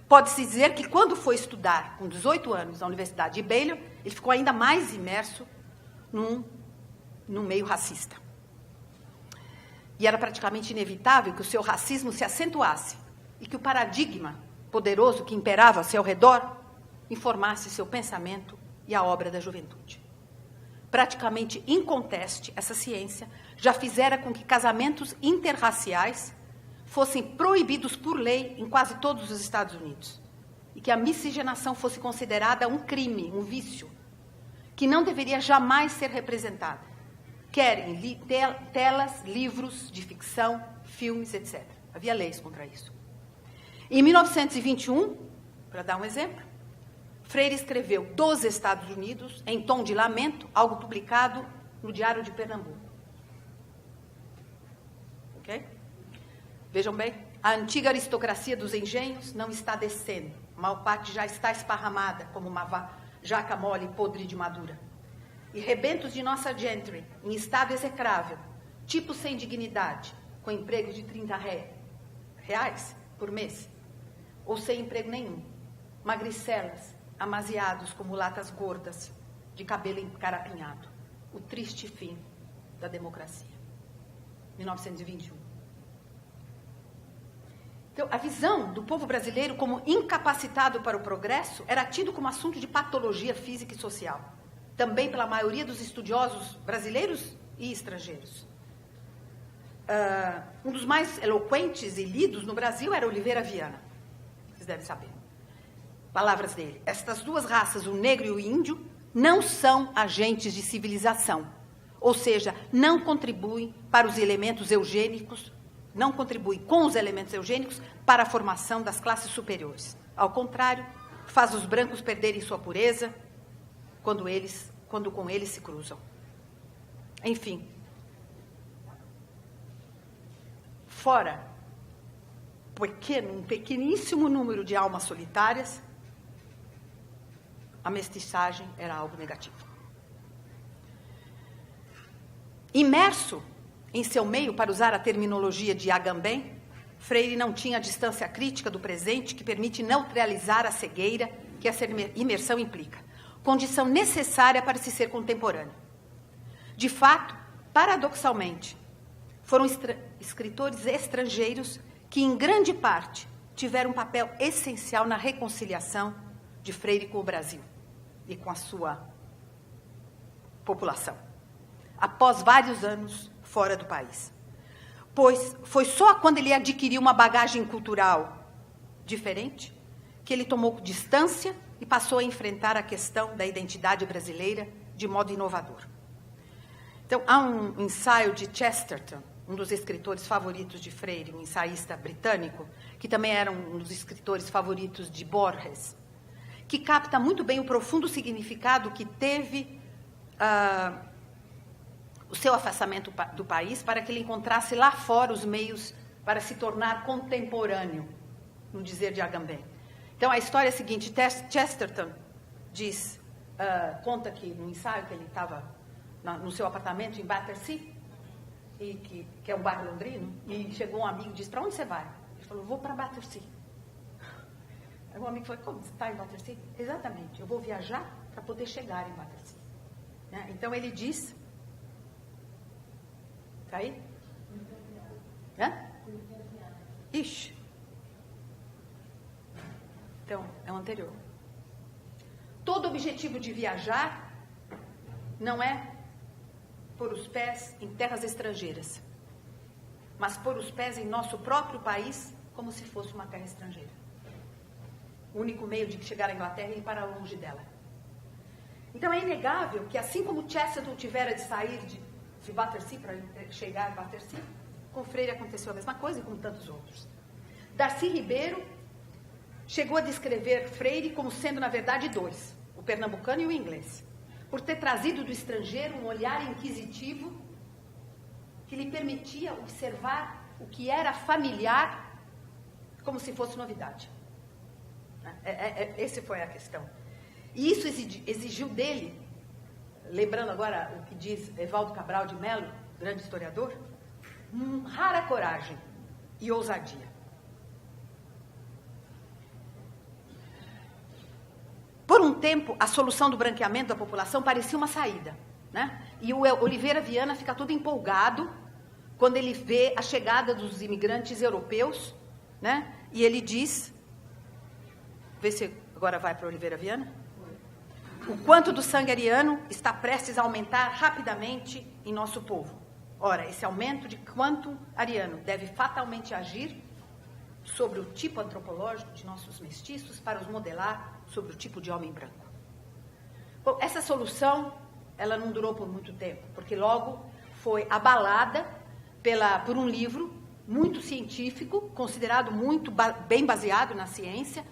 S4: Pode-se dizer que quando foi estudar, com 18 anos, na Universidade de Balliol, ele ficou ainda mais imerso num meio racista. E era praticamente inevitável que o seu racismo se acentuasse e que o paradigma poderoso que imperava ao seu redor informasse seu pensamento e a obra da juventude. Praticamente inconteste, essa ciência já fizera com que casamentos interraciais fossem proibidos por lei em quase todos os Estados Unidos e que a miscigenação fosse considerada um crime, um vício, que não deveria jamais ser representado, quer em telas, livros de ficção, filmes, etc. Havia leis contra isso. Em 1921, para dar um exemplo, Freire escreveu dos Estados Unidos, em tom de lamento, algo publicado no Diário de Pernambuco. Ok? Vejam bem, a antiga aristocracia dos engenhos não está descendo. A maior parte já está esparramada, como uma jaca mole podre de madura. E rebentos de nossa gentry, em estado execrável, tipos sem dignidade, com empregos de 30 reais por mês, ou sem emprego nenhum. Magricelas, amaziados como latas gordas, de cabelo encarapinhado. O triste fim da democracia. 1921. Então, a visão do povo brasileiro como incapacitado para o progresso era tido como assunto de patologia física e social, também pela maioria dos estudiosos brasileiros e estrangeiros. Um dos mais eloquentes e lidos no Brasil era Oliveira Viana, vocês devem saber. Palavras dele: estas duas raças, o negro e o índio, não são agentes de civilização, ou seja, não contribuem para os elementos eugênicos, não contribui com os elementos eugênicos para a formação das classes superiores. Ao contrário, faz os brancos perderem sua pureza quando com eles se cruzam. Enfim, fora um pequeníssimo número de almas solitárias, a mestiçagem era algo negativo. Imerso em seu meio, para usar a terminologia de Agamben, Freire não tinha a distância crítica do presente que permite neutralizar a cegueira que essa imersão implica, condição necessária para se ser contemporâneo. De fato, paradoxalmente, foram escritores estrangeiros que, em grande parte, tiveram um papel essencial na reconciliação de Freire com o Brasil e com a sua população, após vários anos fora do país. Pois foi só quando ele adquiriu uma bagagem cultural diferente que ele tomou distância e passou a enfrentar a questão da identidade brasileira de modo inovador. Então, há um ensaio de Chesterton, um dos escritores favoritos de Freire, um ensaísta britânico, que também era um dos escritores favoritos de Borges, que capta muito bem o profundo significado que teve o seu afastamento do país para que ele encontrasse lá fora os meios para se tornar contemporâneo, no dizer de Agamben. Então, a história é a seguinte: Chesterton diz, conta que no ensaio que ele estava no seu apartamento em Battersea, que é um bairro londrino, e chegou um amigo e disse: para onde você vai? Ele falou: vou para Battersea. Aí o amigo falou: como, você está em Battersea? Exatamente, eu vou viajar para poder chegar em Battersea. Né? Então ele diz... Está aí? Hã? Ixi. Então, é o anterior. Todo objetivo de viajar não é pôr os pés em terras estrangeiras, mas pôr os pés em nosso próprio país como se fosse uma terra estrangeira. O único meio de chegar à Inglaterra é ir para longe dela. Então é inegável que, assim como Chesterton tivera de sair de Battersea para chegar a Battersea, com Freire aconteceu a mesma coisa e com tantos outros. Darcy Ribeiro chegou a descrever Freire como sendo, na verdade, dois, o pernambucano e o inglês, por ter trazido do estrangeiro um olhar inquisitivo que lhe permitia observar o que era familiar como se fosse novidade. Essa foi a questão. E isso exigiu dele, lembrando agora o que diz Evaldo Cabral de Melo, grande historiador, rara coragem e ousadia. Por um tempo, a solução do branqueamento da população parecia uma saída, né? E o Oliveira Viana fica todo empolgado quando ele vê a chegada dos imigrantes europeus, né? E ele diz Vê se agora vai para Oliveira Viana. O quanto do sangue ariano está prestes a aumentar rapidamente em nosso povo. Ora, esse aumento de quanto ariano deve fatalmente agir sobre o tipo antropológico de nossos mestiços para os modelar sobre o tipo de homem branco. Bom, essa solução, ela não durou por muito tempo, porque logo foi abalada por um livro muito científico, considerado muito bem baseado na ciência,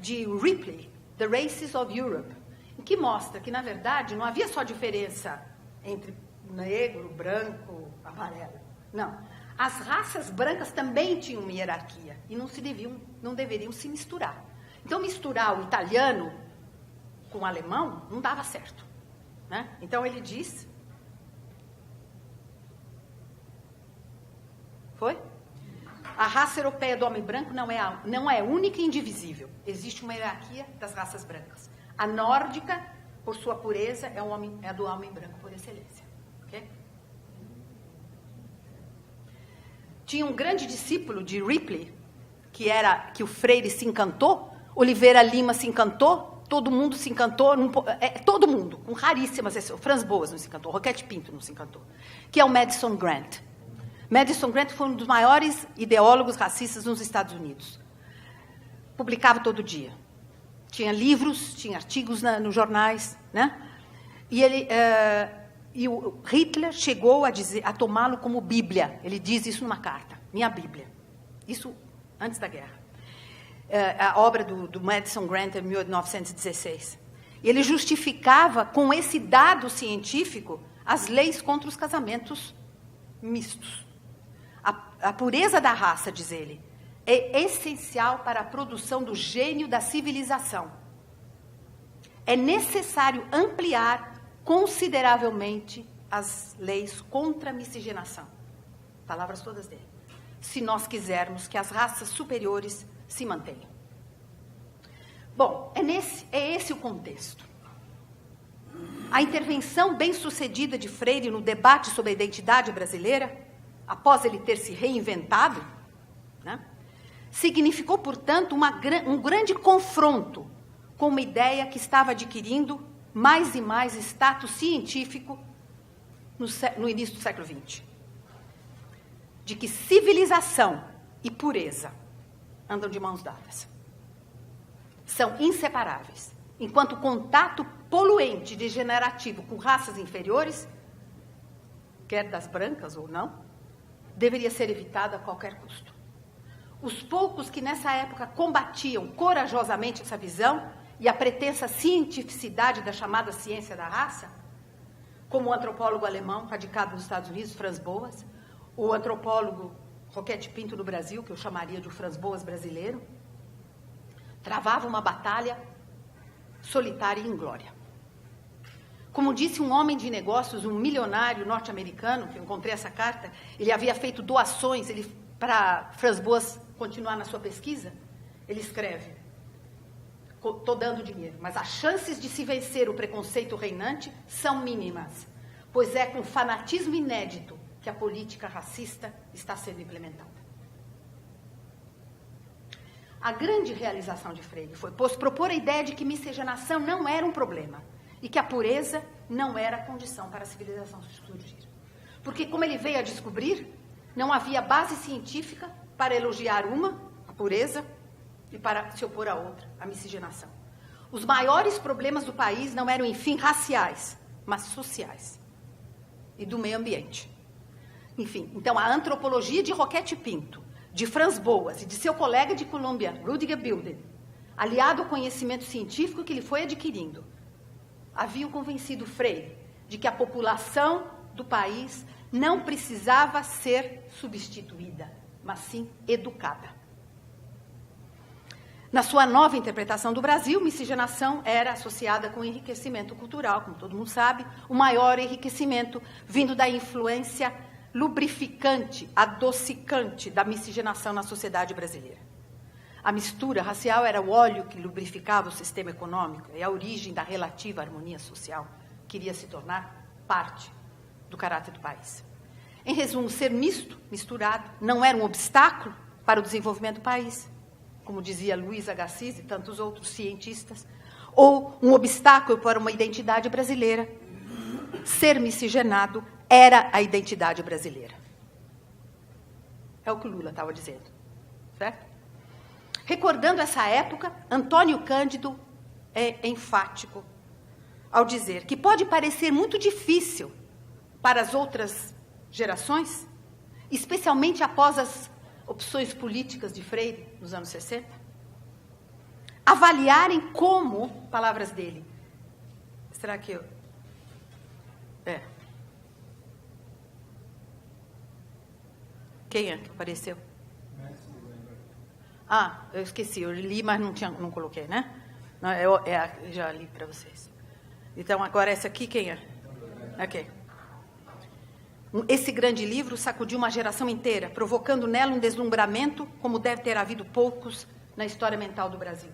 S4: de Ripley, The Races of Europe, em que mostra que, na verdade, não havia só diferença entre negro, branco, amarelo. Não. As raças brancas também tinham uma hierarquia e não deveriam se misturar. Então, misturar o italiano com o alemão não dava certo, né? Então, ele diz... Foi? A raça europeia do homem branco não é única e indivisível. Existe uma hierarquia das raças brancas. A nórdica, por sua pureza, é a do homem branco por excelência. Okay? Tinha um grande discípulo de Ripley, que o Freire se encantou, Oliveira Lima se encantou, todo mundo se encantou, todo mundo, com raríssimas exceções. Franz Boas não se encantou, Roquette Pinto não se encantou, que é o Madison Grant. Madison Grant foi um dos maiores ideólogos racistas nos Estados Unidos. Publicava todo dia. Tinha livros, tinha artigos nos jornais, né? E o Hitler chegou a tomá-lo como Bíblia. Ele diz isso numa carta, minha Bíblia. Isso antes da guerra. A obra do Madison Grant, em 1916. E ele justificava, com esse dado científico, as leis contra os casamentos mistos. A pureza da raça, diz ele, é essencial para a produção do gênio da civilização. É necessário ampliar consideravelmente as leis contra a miscigenação. Palavras todas dele. Se nós quisermos que as raças superiores se mantenham. Bom, é esse o contexto. A intervenção bem-sucedida de Freire no debate sobre a identidade brasileira, após ele ter se reinventado, né, significou, portanto, um grande confronto com uma ideia que estava adquirindo mais e mais status científico no início do século XX. De que civilização e pureza andam de mãos dadas. São inseparáveis, enquanto o contato poluente e degenerativo com raças inferiores, quer das brancas ou não, deveria ser evitado a qualquer custo. Os poucos que nessa época combatiam corajosamente essa visão e a pretensa cientificidade da chamada ciência da raça, como o antropólogo alemão radicado nos Estados Unidos, Franz Boas, o antropólogo Roquette Pinto no Brasil, que eu chamaria de o Franz Boas brasileiro, travava uma batalha solitária e inglória. Como disse um homem de negócios, um milionário norte-americano, que eu encontrei essa carta, ele havia feito doações para Franz Boas continuar na sua pesquisa. Ele escreve, estou dando dinheiro, mas as chances de se vencer o preconceito reinante são mínimas, pois é com fanatismo inédito que a política racista está sendo implementada. A grande realização de Freire foi propor a ideia de que miscigenação não era um problema e que a pureza não era a condição para a civilização surgir. Porque, como ele veio a descobrir, não havia base científica para elogiar uma, a pureza, e para se opor à outra, a miscigenação. Os maiores problemas do país não eram, enfim, raciais, mas sociais e do meio ambiente. Enfim, então a antropologia de Roquette Pinto, de Franz Boas e de seu colega de Colômbia, Rudiger Bilden, aliado ao conhecimento científico que ele foi adquirindo, haviam convencido Freire de que a população do país não precisava ser substituída, mas sim educada. Na sua nova interpretação do Brasil, miscigenação era associada com enriquecimento cultural, como todo mundo sabe, o maior enriquecimento vindo da influência lubrificante, adocicante da miscigenação na sociedade brasileira. A mistura racial era o óleo que lubrificava o sistema econômico e a origem da relativa harmonia social, que iria se tornar parte do caráter do país. Em resumo, ser misturado, não era um obstáculo para o desenvolvimento do país. como dizia Luiz Agassiz e tantos outros cientistas, ou um obstáculo para uma identidade brasileira. Ser miscigenado era a identidade brasileira. É o que o Lula estava dizendo, certo? Recordando essa época, Antônio Cândido é enfático ao dizer que pode parecer muito difícil para as outras gerações, especialmente após as opções políticas de Freire, nos anos 60, avaliarem como, palavras dele, será que eu... Quem é que apareceu? Ah, eu esqueci, eu li, mas não coloquei, né? Não, já li para vocês. Então, agora essa aqui, quem é? Ok. Esse grande livro sacudiu uma geração inteira, provocando nela um deslumbramento como deve ter havido poucos na história mental do Brasil.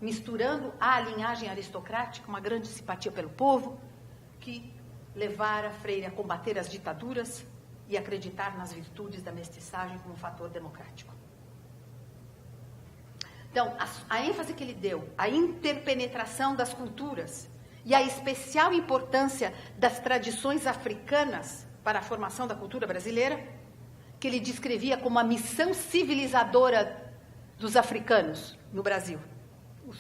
S4: Misturando à linhagem aristocrática uma grande simpatia pelo povo, que levara Freire a combater as ditaduras e acreditar nas virtudes da mestiçagem como fator democrático. Então, a ênfase que ele deu à interpenetração das culturas e a especial importância das tradições africanas para a formação da cultura brasileira, que ele descrevia como a missão civilizadora dos africanos no Brasil,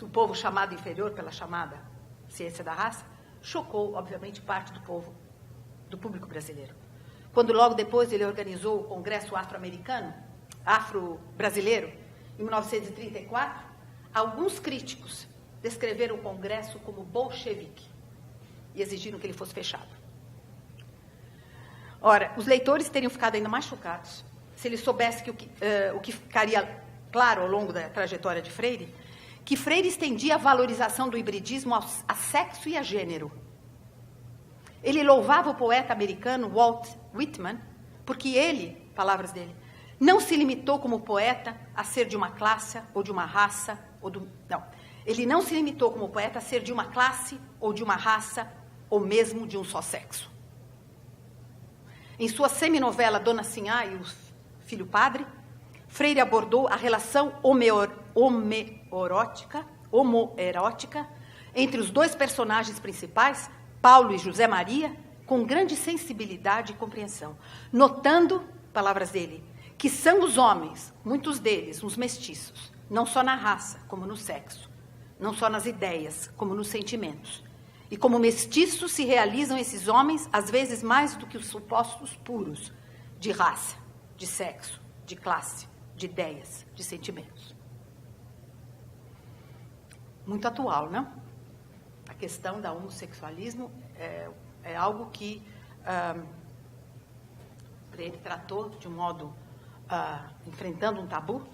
S4: o povo chamado inferior pela chamada ciência da raça, chocou, obviamente, parte do povo, do público brasileiro. Quando logo depois ele organizou o Congresso Afro-Brasileiro, em 1934, alguns críticos descreveram o Congresso como bolchevique e exigiram que ele fosse fechado. Ora, os leitores teriam ficado ainda mais chocados se eles soubessem que o que ficaria claro ao longo da trajetória de Freire, que Freire estendia a valorização do hibridismo a sexo e a gênero. Ele louvava o poeta americano Walt Whitman, porque ele, palavras dele, não se limitou como poeta a ser de uma classe ou de uma raça, ele não se limitou como poeta a ser de uma classe ou de uma raça, ou mesmo de um só sexo. Em sua seminovela Dona Sinhá e o Filho Padre, Freire abordou a relação homoerótica entre os dois personagens principais, Paulo e José Maria, com grande sensibilidade e compreensão, notando, palavras dele, que são os homens, muitos deles, uns mestiços, não só na raça, como no sexo, não só nas ideias, como nos sentimentos. E como mestiços se realizam esses homens, às vezes mais do que os supostos puros de raça, de sexo, de classe, de ideias, de sentimentos. Muito atual, não? A questão do homossexualismo é algo que ele tratou de um modo enfrentando um tabu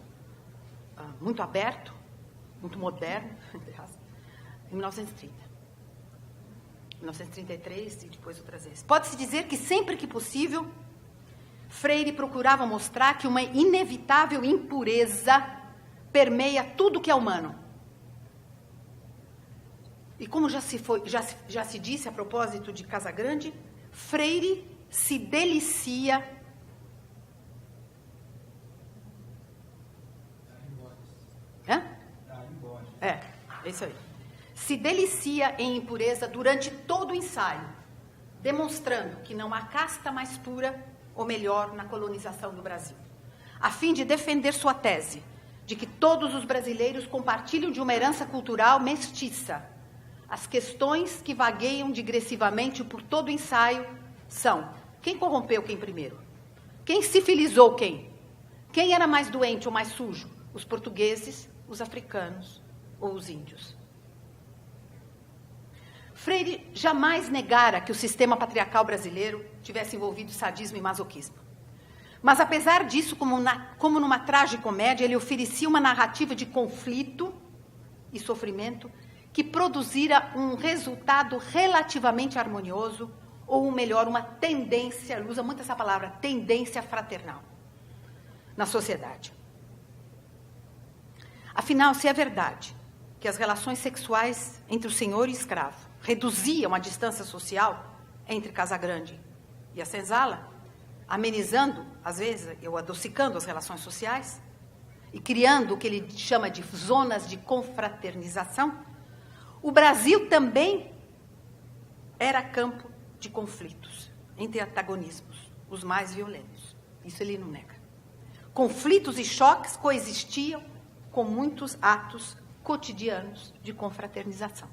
S4: muito aberto, muito moderno, em 1930. 1933 e depois outras vezes. Pode-se dizer que sempre que possível, Freire procurava mostrar que uma inevitável impureza permeia tudo que é humano. E como já se disse a propósito de Casagrande, Freire se delicia é isso aí. Se delicia em impureza durante todo o ensaio, demonstrando que não há casta mais pura ou melhor na colonização do Brasil, a fim de defender sua tese de que todos os brasileiros compartilham de uma herança cultural mestiça. As questões que vagueiam digressivamente por todo o ensaio são: quem corrompeu quem primeiro? Quem sifilizou quem? Quem era mais doente ou mais sujo? Os portugueses, os africanos ou os índios? Freire jamais negara que o sistema patriarcal brasileiro tivesse envolvido sadismo e masoquismo. Mas, apesar disso, como numa tragicomédia, ele oferecia uma narrativa de conflito e sofrimento que produzira um resultado relativamente harmonioso, ou melhor, uma tendência, ele usa muito essa palavra, tendência fraternal, na sociedade. Afinal, se é verdade que as relações sexuais entre o senhor e o escravo reduziam a distância social entre Casagrande e a senzala, amenizando, às vezes, ou adocicando as relações sociais, e criando o que ele chama de zonas de confraternização, o Brasil também era campo de conflitos entre antagonismos, os mais violentos. Isso ele não nega. Conflitos e choques coexistiam com muitos atos cotidianos de confraternização.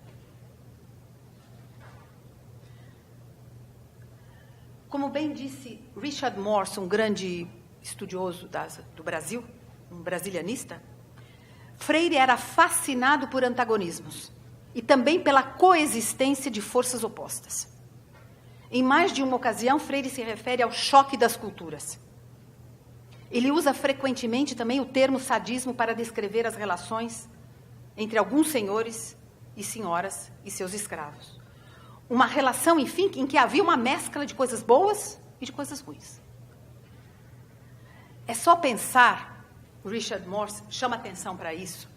S4: Como bem disse Richard Morse, um grande estudioso do Brasil, um brasilianista, Freire era fascinado por antagonismos e também pela coexistência de forças opostas. Em mais de uma ocasião, Freire se refere ao choque das culturas. Ele usa frequentemente também o termo sadismo para descrever as relações entre alguns senhores e senhoras e seus escravos. Uma relação, enfim, em que havia uma mescla de coisas boas e de coisas ruins. É só pensar, o Richard Morse chama atenção para isso,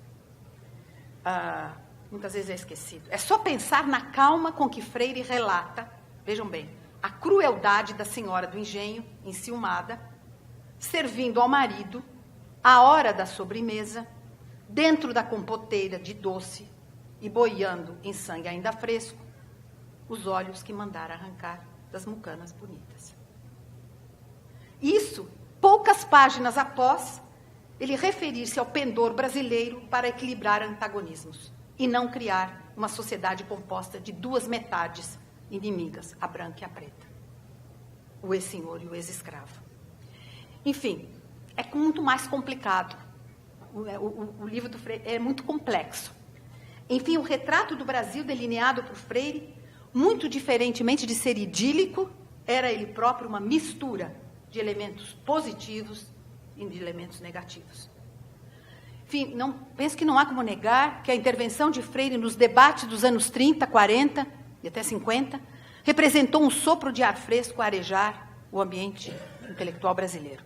S4: muitas vezes é esquecido, é só pensar na calma com que Freire relata, vejam bem, a crueldade da senhora do engenho, enciumada, servindo ao marido, à hora da sobremesa, dentro da compoteira de doce e boiando em sangue ainda fresco, os olhos que mandara arrancar das mucanas bonitas. Isso, poucas páginas após, ele referir-se ao pendor brasileiro para equilibrar antagonismos e não criar uma sociedade composta de duas metades inimigas, a branca e a preta, o ex-senhor e o ex-escravo. Enfim, é muito mais complicado. O livro do Freire é muito complexo. Enfim, o retrato do Brasil delineado por Freire, muito diferentemente de ser idílico, era ele próprio uma mistura de elementos positivos e de elementos negativos. Enfim, penso que não há como negar que a intervenção de Freire nos debates dos anos 30, 40 e até 50 representou um sopro de ar fresco a arejar o ambiente intelectual brasileiro.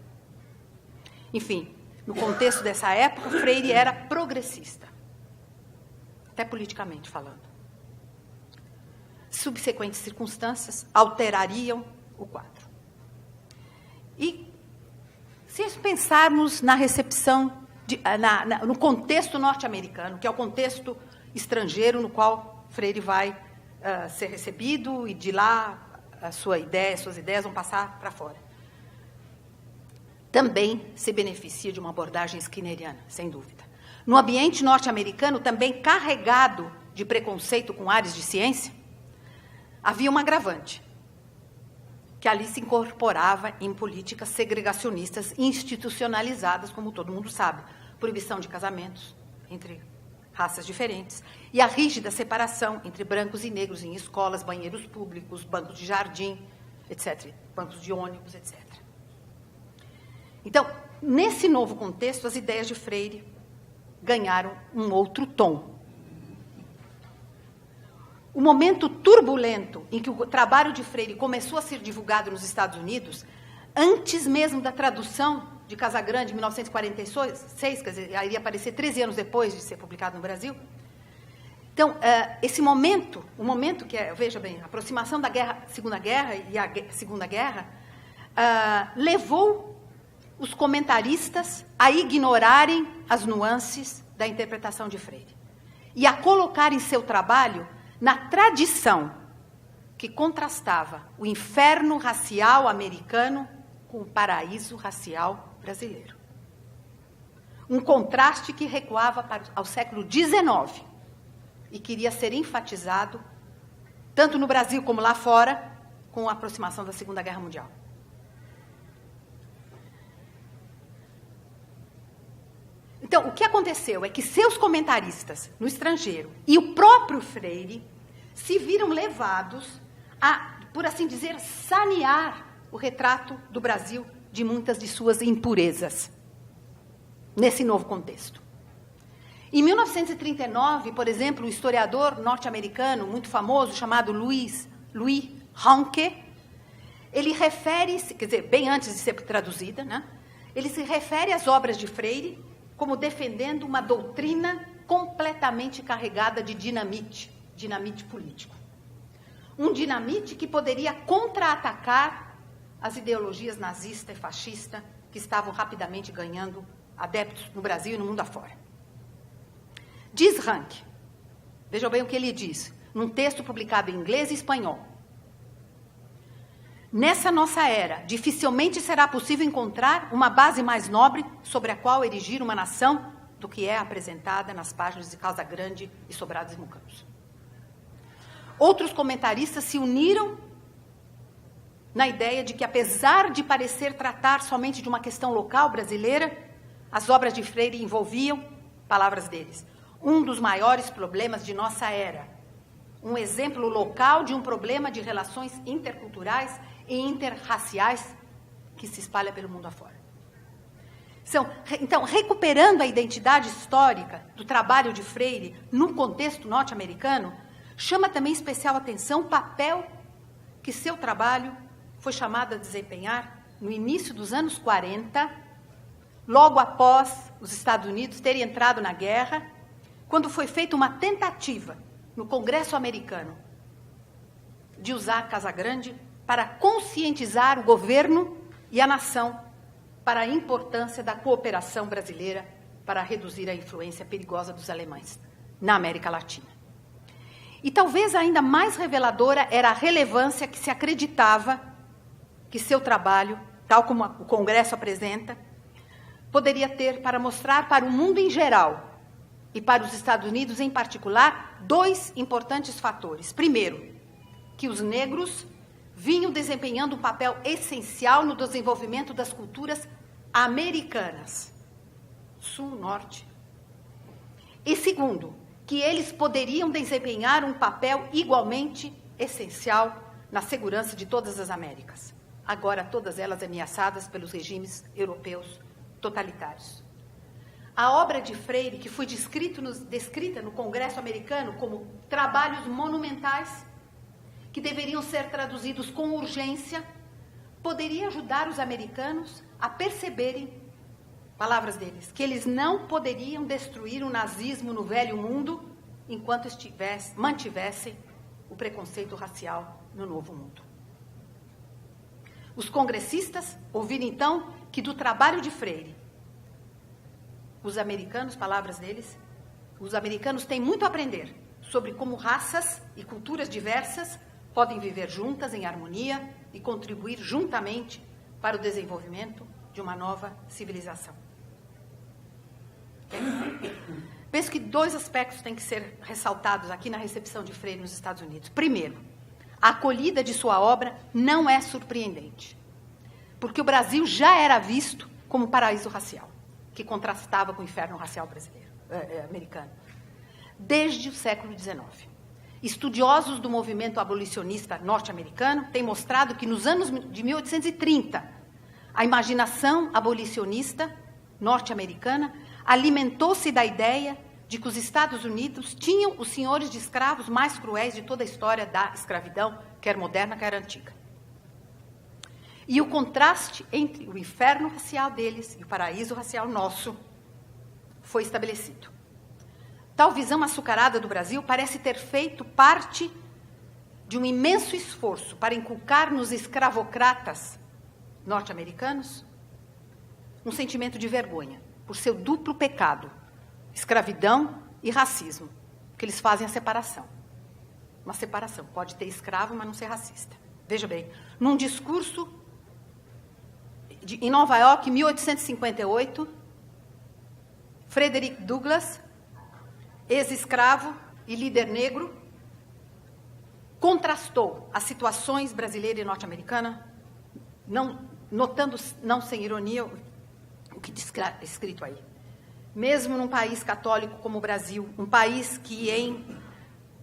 S4: Enfim, no contexto dessa época, Freire era progressista, até politicamente falando. Subsequentes circunstâncias alterariam o quadro. E se pensarmos na recepção, no contexto norte-americano, que é o contexto estrangeiro no qual Freire vai ser recebido e de lá suas ideias vão passar para fora. Também se beneficia de uma abordagem skinneriana, sem dúvida. No ambiente norte-americano, também carregado de preconceito com áreas de ciência, havia um agravante, que ali se incorporava em políticas segregacionistas institucionalizadas, como todo mundo sabe, proibição de casamentos entre raças diferentes, e a rígida separação entre brancos e negros em escolas, banheiros públicos, bancos de jardim, etc., bancos de ônibus, etc. Então, nesse novo contexto, as ideias de Freire ganharam um outro tom. O momento turbulento em que o trabalho de Freire começou a ser divulgado nos Estados Unidos, antes mesmo da tradução de Casagrande, em 1946, quer dizer, iria aparecer 13 anos depois de ser publicado no Brasil. Então, esse momento, o momento que é, veja bem, a aproximação da Segunda Guerra e a Segunda Guerra, levou os comentaristas a ignorarem as nuances da interpretação de Freire e a colocarem seu trabalho na tradição que contrastava o inferno racial americano com o paraíso racial brasileiro. Um contraste que recuava ao século XIX e queria ser enfatizado, tanto no Brasil como lá fora, com a aproximação da Segunda Guerra Mundial. Então, o que aconteceu é que seus comentaristas no estrangeiro e o próprio Freire se viram levados a, por assim dizer, sanear o retrato do Brasil de muitas de suas impurezas, nesse novo contexto. Em 1939, por exemplo, o historiador norte-americano muito famoso, chamado Louis Hanke, ele refere-se, quer dizer, bem antes de ser traduzida, né, ele se refere às obras de Freire como defendendo uma doutrina completamente carregada de dinamite político. Um dinamite que poderia contra-atacar as ideologias nazista e fascista que estavam rapidamente ganhando adeptos no Brasil e no mundo afora. Diz Rank, vejam bem o que ele diz, num texto publicado em inglês e espanhol. Nessa nossa era, dificilmente será possível encontrar uma base mais nobre sobre a qual erigir uma nação do que é apresentada nas páginas de Casa Grande e Sobrados e Mucanos. Outros comentaristas se uniram na ideia de que, apesar de parecer tratar somente de uma questão local brasileira, as obras de Freire envolviam, palavras deles, um dos maiores problemas de nossa era, um exemplo local de um problema de relações interculturais e interraciais que se espalha pelo mundo afora. Então, recuperando a identidade histórica do trabalho de Freire no contexto norte-americano, chama também especial atenção o papel que seu trabalho foi chamado a desempenhar no início dos anos 40, logo após os Estados Unidos terem entrado na guerra, quando foi feita uma tentativa no Congresso americano de usar Casa Grande para conscientizar o governo e a nação para a importância da cooperação brasileira para reduzir a influência perigosa dos alemães na América Latina. E talvez ainda mais reveladora era a relevância que se acreditava que seu trabalho, tal como o Congresso apresenta, poderia ter para mostrar para o mundo em geral e para os Estados Unidos em particular, dois importantes fatores. Primeiro, que os negros vinham desempenhando um papel essencial no desenvolvimento das culturas americanas, sul, norte. E segundo, que eles poderiam desempenhar um papel igualmente essencial na segurança de todas as Américas, agora todas elas ameaçadas pelos regimes europeus totalitários. A obra de Freire, que foi descrita no Congresso americano como trabalhos monumentais, que deveriam ser traduzidos com urgência, poderia ajudar os americanos a perceberem, palavras deles, que eles não poderiam destruir o nazismo no velho mundo enquanto mantivessem o preconceito racial no novo mundo. Os congressistas ouviram então que do trabalho de Freire, os americanos, palavras deles, os americanos têm muito a aprender sobre como raças e culturas diversas podem viver juntas em harmonia e contribuir juntamente para o desenvolvimento de uma nova civilização. Penso que dois aspectos têm que ser ressaltados aqui na recepção de Freire nos Estados Unidos. Primeiro, a acolhida de sua obra não é surpreendente, porque o Brasil já era visto como paraíso racial, que contrastava com o inferno racial americano, desde o século XIX. Estudiosos do movimento abolicionista norte-americano têm mostrado que nos anos de 1830, a imaginação abolicionista norte-americana alimentou-se da ideia de que os Estados Unidos tinham os senhores de escravos mais cruéis de toda a história da escravidão, quer moderna, quer antiga. E o contraste entre o inferno racial deles e o paraíso racial nosso foi estabelecido. Tal visão açucarada do Brasil parece ter feito parte de um imenso esforço para inculcar nos escravocratas norte-americanos um sentimento de vergonha por seu duplo pecado, escravidão e racismo, que eles fazem a separação. Uma separação, pode ter escravo, mas não ser racista. Veja bem, num discurso em Nova York, em 1858, Frederick Douglass, ex-escravo e líder negro, contrastou as situações brasileira e norte-americana, notando, não sem ironia, o que está escrito aí. Mesmo num país católico como o Brasil, um país que, em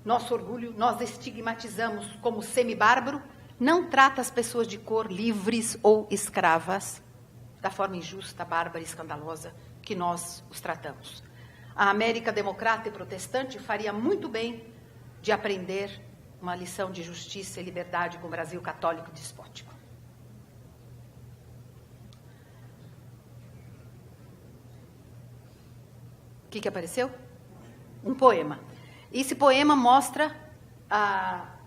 S4: nosso orgulho, nós estigmatizamos como semi-bárbaro, não trata as pessoas de cor livres ou escravas da forma injusta, bárbara e escandalosa que nós os tratamos. A América democrata e protestante faria muito bem de aprender uma lição de justiça e liberdade com o Brasil católico e despótico. O que apareceu? Um poema. Esse poema mostra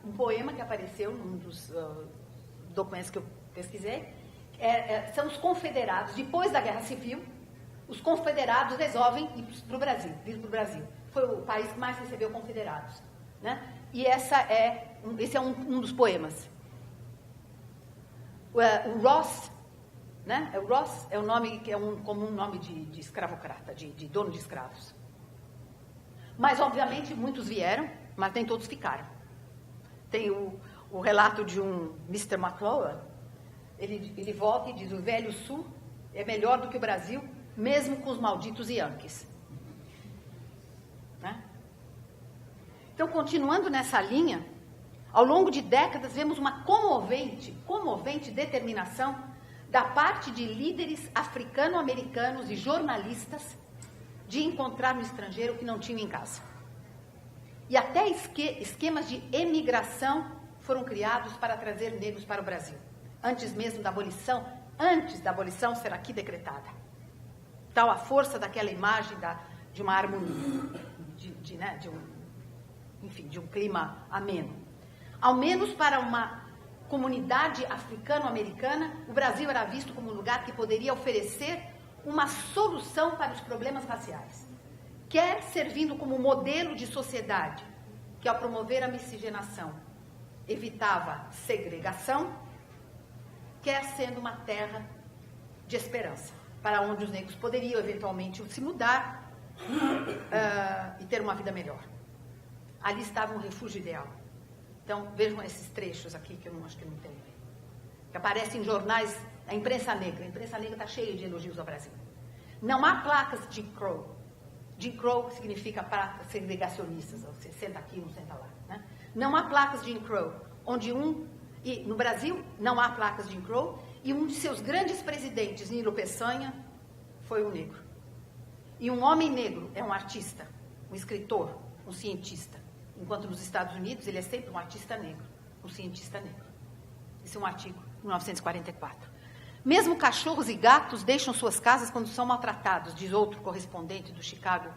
S4: um poema que apareceu num dos documentos que eu pesquisei. São os confederados, depois da Guerra Civil, os confederados resolvem ir para o Brasil, vir para o Brasil. Foi o país que mais recebeu confederados, né? E esse é um dos poemas. O Ross, né? O Ross é o nome que é um comum nome de escravocrata, de dono de escravos. Mas, obviamente, muitos vieram, mas nem todos ficaram. Tem o relato de um Mr. McClellan, ele volta e diz: o velho Sul é melhor do que o Brasil, mesmo com os malditos Yankees. Né? Então, continuando nessa linha, ao longo de décadas, vemos uma comovente determinação da parte de líderes africano-americanos e jornalistas de encontrar no estrangeiro o que não tinham em casa. E até esquemas de emigração foram criados para trazer negros para o Brasil, antes mesmo da abolição, antes da abolição ser aqui decretada. Tal a força daquela imagem de uma harmonia, de um clima ameno. Ao menos para uma comunidade africano-americana, o Brasil era visto como um lugar que poderia oferecer uma solução para os problemas raciais, quer servindo como modelo de sociedade, que ao promover a miscigenação evitava segregação, quer sendo uma terra de esperança, para onde os negros poderiam eventualmente se mudar e ter uma vida melhor. Ali estava um refúgio ideal. Então, vejam esses trechos aqui, que eu acho que não tem, que aparecem em jornais, a imprensa negra. A imprensa negra está cheia de elogios ao Brasil. Não há placas de Jim Crow. Jim Crow significa placas segregacionistas, você senta aqui, não senta lá. Né? Não há placas de Jim Crow, e no Brasil não há placas de Jim Crow, e um de seus grandes presidentes, Nilo Peçanha, foi um negro. E um homem negro é um artista, um escritor, um cientista. Enquanto nos Estados Unidos ele é sempre um artista negro, um cientista negro. Esse é um artigo de 1944. Mesmo cachorros e gatos deixam suas casas quando são maltratados, diz outro correspondente do Chicago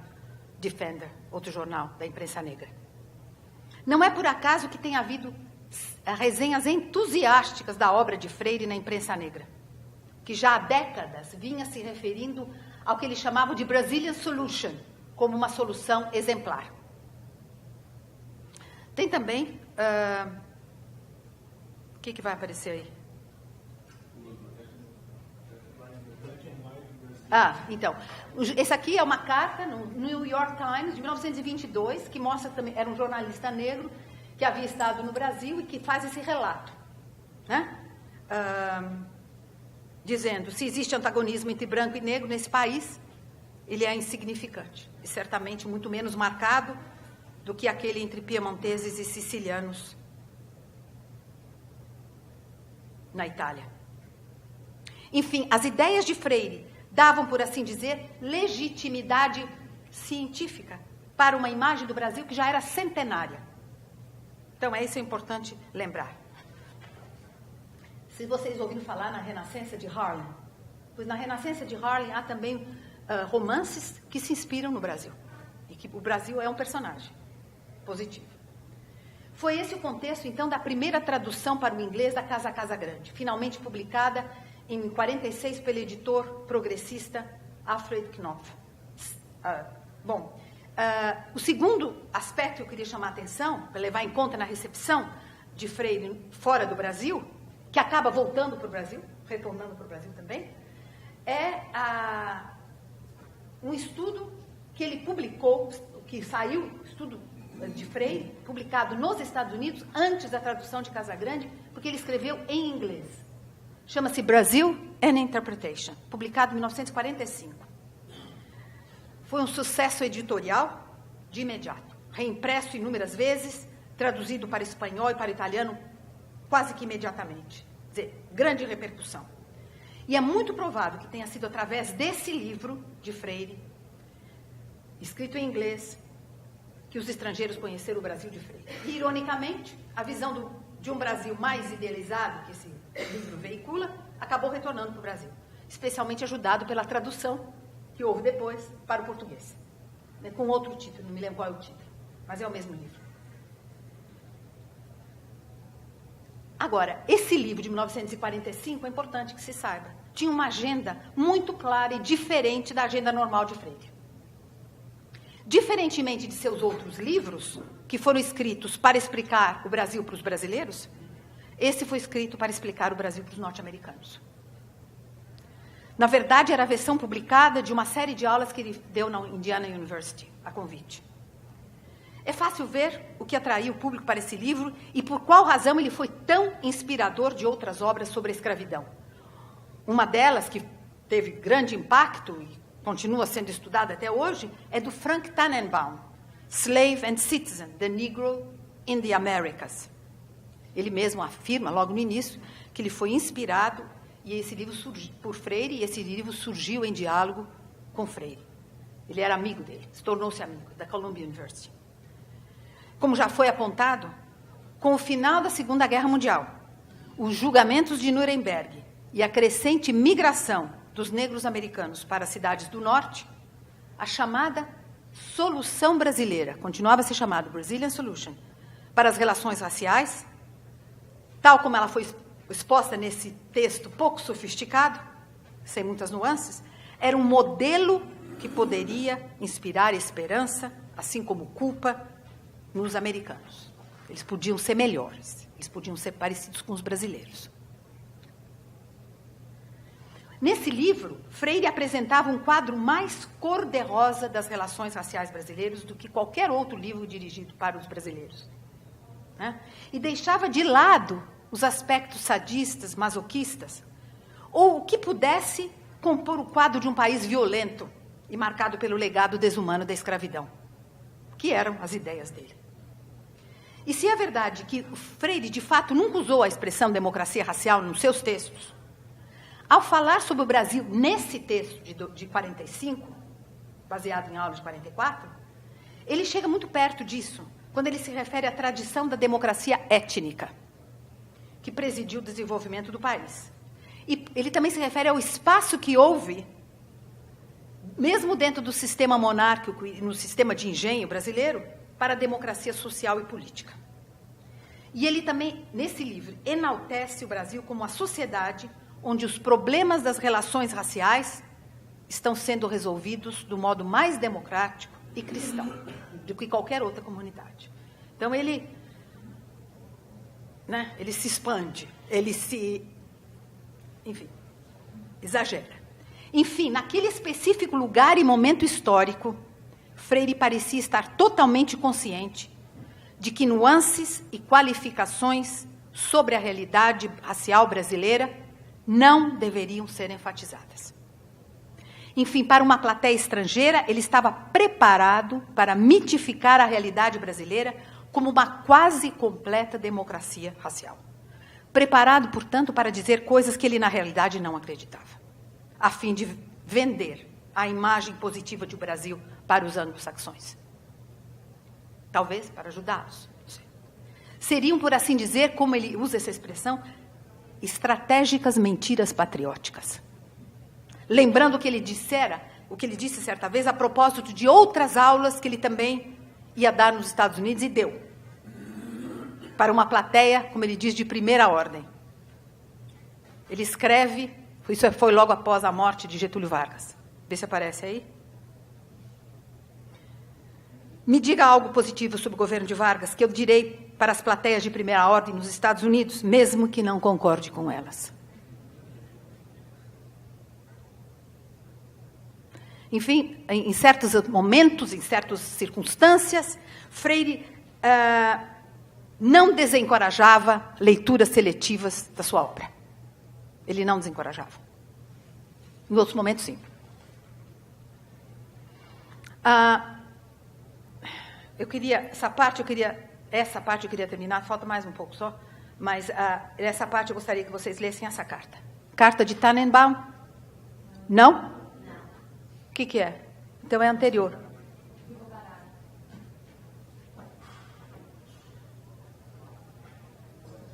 S4: Defender, outro jornal da imprensa negra. Não é por acaso que tem havido resenhas entusiásticas da obra de Freire na imprensa negra, que já há décadas vinha se referindo ao que ele chamava de Brazilian Solution, como uma solução exemplar. Tem também... o que vai aparecer aí? Então, esse aqui é uma carta no New York Times, de 1922, que mostra também, era um jornalista negro que havia estado no Brasil e que faz esse relato, né? Dizendo, se existe antagonismo entre branco e negro nesse país, ele é insignificante, e certamente muito menos marcado do que aquele entre piemonteses e sicilianos na Itália. Enfim, as ideias de Freire davam, por assim dizer, legitimidade científica para uma imagem do Brasil que já era centenária. Então, isso é importante lembrar. Se vocês ouviram falar na Renascença de Harlem, pois na Renascença de Harlem há também romances que se inspiram no Brasil, e que o Brasil é um personagem positivo. Foi esse o contexto, então, da primeira tradução para o inglês da Casa Grande, finalmente publicada em 46 pelo editor progressista Alfred Knopf. O segundo aspecto que eu queria chamar a atenção, para levar em conta na recepção de Freire fora do Brasil, que acaba voltando para o Brasil, retornando para o Brasil também, é um estudo que ele publicou, que saiu, estudo de Freire, publicado nos Estados Unidos, antes da tradução de Casagrande, porque ele escreveu em inglês. Chama-se Brazil and Interpretation, publicado em 1945. Foi um sucesso editorial de imediato, reimpresso inúmeras vezes, traduzido para espanhol e para italiano quase que imediatamente. Quer dizer, grande repercussão. E é muito provável que tenha sido através desse livro de Freire, escrito em inglês, que os estrangeiros conheceram o Brasil de Freire. E, ironicamente, a visão de um Brasil mais idealizado que esse livro veicula, acabou retornando para o Brasil, especialmente ajudado pela tradução que houve depois para o português, né, com outro título, não me lembro qual é o título, mas é o mesmo livro. Agora, esse livro de 1945, é importante que se saiba, tinha uma agenda muito clara e diferente da agenda normal de Freire. Diferentemente de seus outros livros, que foram escritos para explicar o Brasil para os brasileiros, esse foi escrito para explicar o Brasil para os norte-americanos. Na verdade, era a versão publicada de uma série de aulas que ele deu na Indiana University, a convite. É fácil ver o que atraiu o público para esse livro e por qual razão ele foi tão inspirador de outras obras sobre a escravidão. Uma delas, que teve grande impacto e continua sendo estudada até hoje, é do Frank Tannenbaum, Slave and Citizen, The Negro in the Americas. Ele mesmo afirma, logo no início, que ele foi inspirado e esse livro surgiu por Freire, e esse livro surgiu em diálogo com Freire. Ele era amigo dele, se tornou-se amigo da Columbia University. Como já foi apontado, com o final da Segunda Guerra Mundial, os julgamentos de Nuremberg e a crescente migração dos negros americanos para as cidades do norte, a chamada solução brasileira, continuava a ser chamada Brazilian Solution, para as relações raciais, tal como ela foi exposta nesse texto pouco sofisticado, sem muitas nuances, era um modelo que poderia inspirar esperança, assim como culpa, nos americanos. Eles podiam ser melhores, eles podiam ser parecidos com os brasileiros. Nesse livro, Freire apresentava um quadro mais cor-de-rosa das relações raciais brasileiras do que qualquer outro livro dirigido para os brasileiros, né? E deixava de lado os aspectos sadistas, masoquistas, ou o que pudesse compor o quadro de um país violento e marcado pelo legado desumano da escravidão, que eram as ideias dele. E se é verdade que o Freire, de fato, nunca usou a expressão democracia racial nos seus textos, ao falar sobre o Brasil nesse texto de 45, baseado em aulas de 44, ele chega muito perto disso, quando ele se refere à tradição da democracia étnica, que presidiu o desenvolvimento do país. E ele também se refere ao espaço que houve, mesmo dentro do sistema monárquico e no sistema de engenho brasileiro, para a democracia social e política. E ele também, nesse livro, enaltece o Brasil como a sociedade onde os problemas das relações raciais estão sendo resolvidos do modo mais democrático e cristão do que qualquer outra comunidade. Então, ele se expande, enfim, exagera. Enfim, naquele específico lugar e momento histórico, Freire parecia estar totalmente consciente de que nuances e qualificações sobre a realidade racial brasileira não deveriam ser enfatizadas. Enfim, para uma plateia estrangeira, ele estava preparado para mitificar a realidade brasileira como uma quase completa democracia racial. Preparado, portanto, para dizer coisas que ele, na realidade, não acreditava, a fim de vender a imagem positiva de o Brasil para os anglo-saxões. Talvez para ajudá-los. Seriam, por assim dizer, como ele usa essa expressão, estratégicas mentiras patrióticas. Lembrando o que ele disse certa vez a propósito de outras aulas que ele também ia dar nos Estados Unidos e deu. Para uma plateia, como ele diz, de primeira ordem. Ele escreve, isso foi logo após a morte de Getúlio Vargas. Vê se aparece aí. Me diga algo positivo sobre o governo de Vargas, que eu direi para as plateias de primeira ordem nos Estados Unidos, mesmo que não concorde com elas. Enfim, em certos momentos, em certas circunstâncias, Freire não desencorajava leituras seletivas da sua obra. Ele não desencorajava. Em outros momentos, sim. Essa parte eu queria terminar, falta mais um pouco só, mas essa parte eu gostaria que vocês lessem essa carta. Carta de Tannenbaum? Não? O que é? Então é anterior.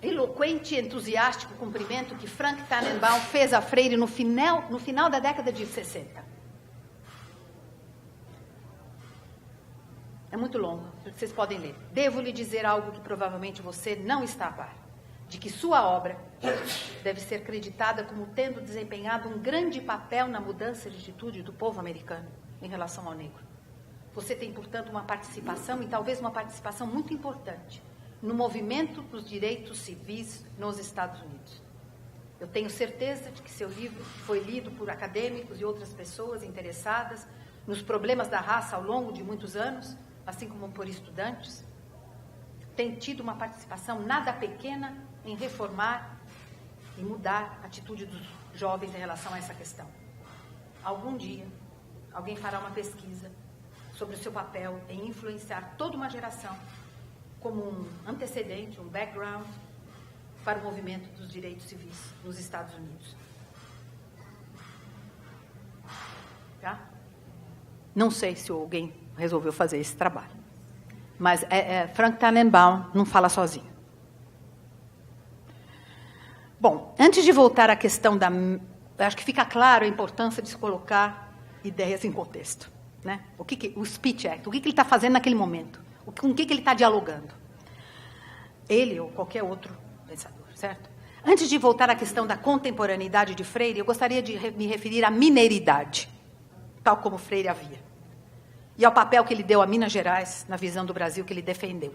S4: Eloquente e entusiástico cumprimento que Frank Tannenbaum fez a Freire no final da década de 60. É muito longo, vocês podem ler. Devo lhe dizer algo que provavelmente você não está a par. de que sua obra deve ser creditada como tendo desempenhado um grande papel na mudança de atitude do povo americano em relação ao negro. Você tem, portanto, uma participação, e talvez uma participação muito importante, no movimento dos direitos civis nos Estados Unidos. Eu tenho certeza de que seu livro foi lido por acadêmicos e outras pessoas interessadas nos problemas da raça ao longo de muitos anos, assim como por estudantes. Tem tido uma participação nada pequena em reformar e mudar a atitude dos jovens em relação a essa questão. Algum dia, alguém fará uma pesquisa sobre o seu papel em influenciar toda uma geração como um antecedente, um background para o movimento dos direitos civis nos Estados Unidos. Tá? Não sei se alguém resolveu fazer esse trabalho, mas Frank Tannenbaum não fala sozinho. Bom, antes de voltar à questão da... Acho que fica claro a importância de se colocar ideias em contexto. Né? O Speech Act, o que ele está fazendo naquele momento? Com o que ele está dialogando? Ele ou qualquer outro pensador, certo? Antes de voltar à questão da contemporaneidade de Freire, eu gostaria de me referir à mineiridade, tal como Freire havia, e ao papel que ele deu a Minas Gerais na visão do Brasil que ele defendeu.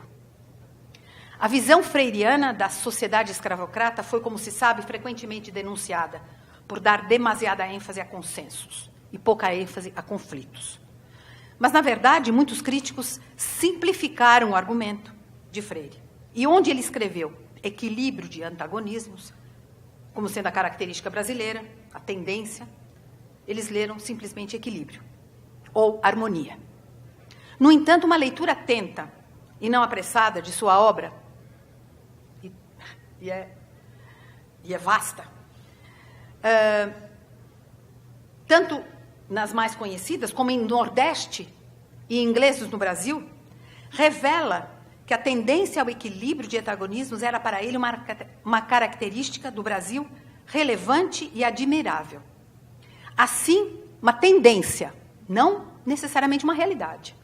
S4: A visão freiriana da sociedade escravocrata foi, como se sabe, frequentemente denunciada por dar demasiada ênfase a consensos e pouca ênfase a conflitos. Mas, na verdade, muitos críticos simplificaram o argumento de Freire. E onde ele escreveu equilíbrio de antagonismos, como sendo a característica brasileira, a tendência, eles leram simplesmente equilíbrio, ou harmonia. No entanto, uma leitura atenta e não apressada de sua obra, e é vasta, tanto nas mais conhecidas, como em Nordeste e ingleses no Brasil, revela que a tendência ao equilíbrio de antagonismos era para ele uma característica do Brasil relevante e admirável. Assim, uma tendência, não necessariamente uma realidade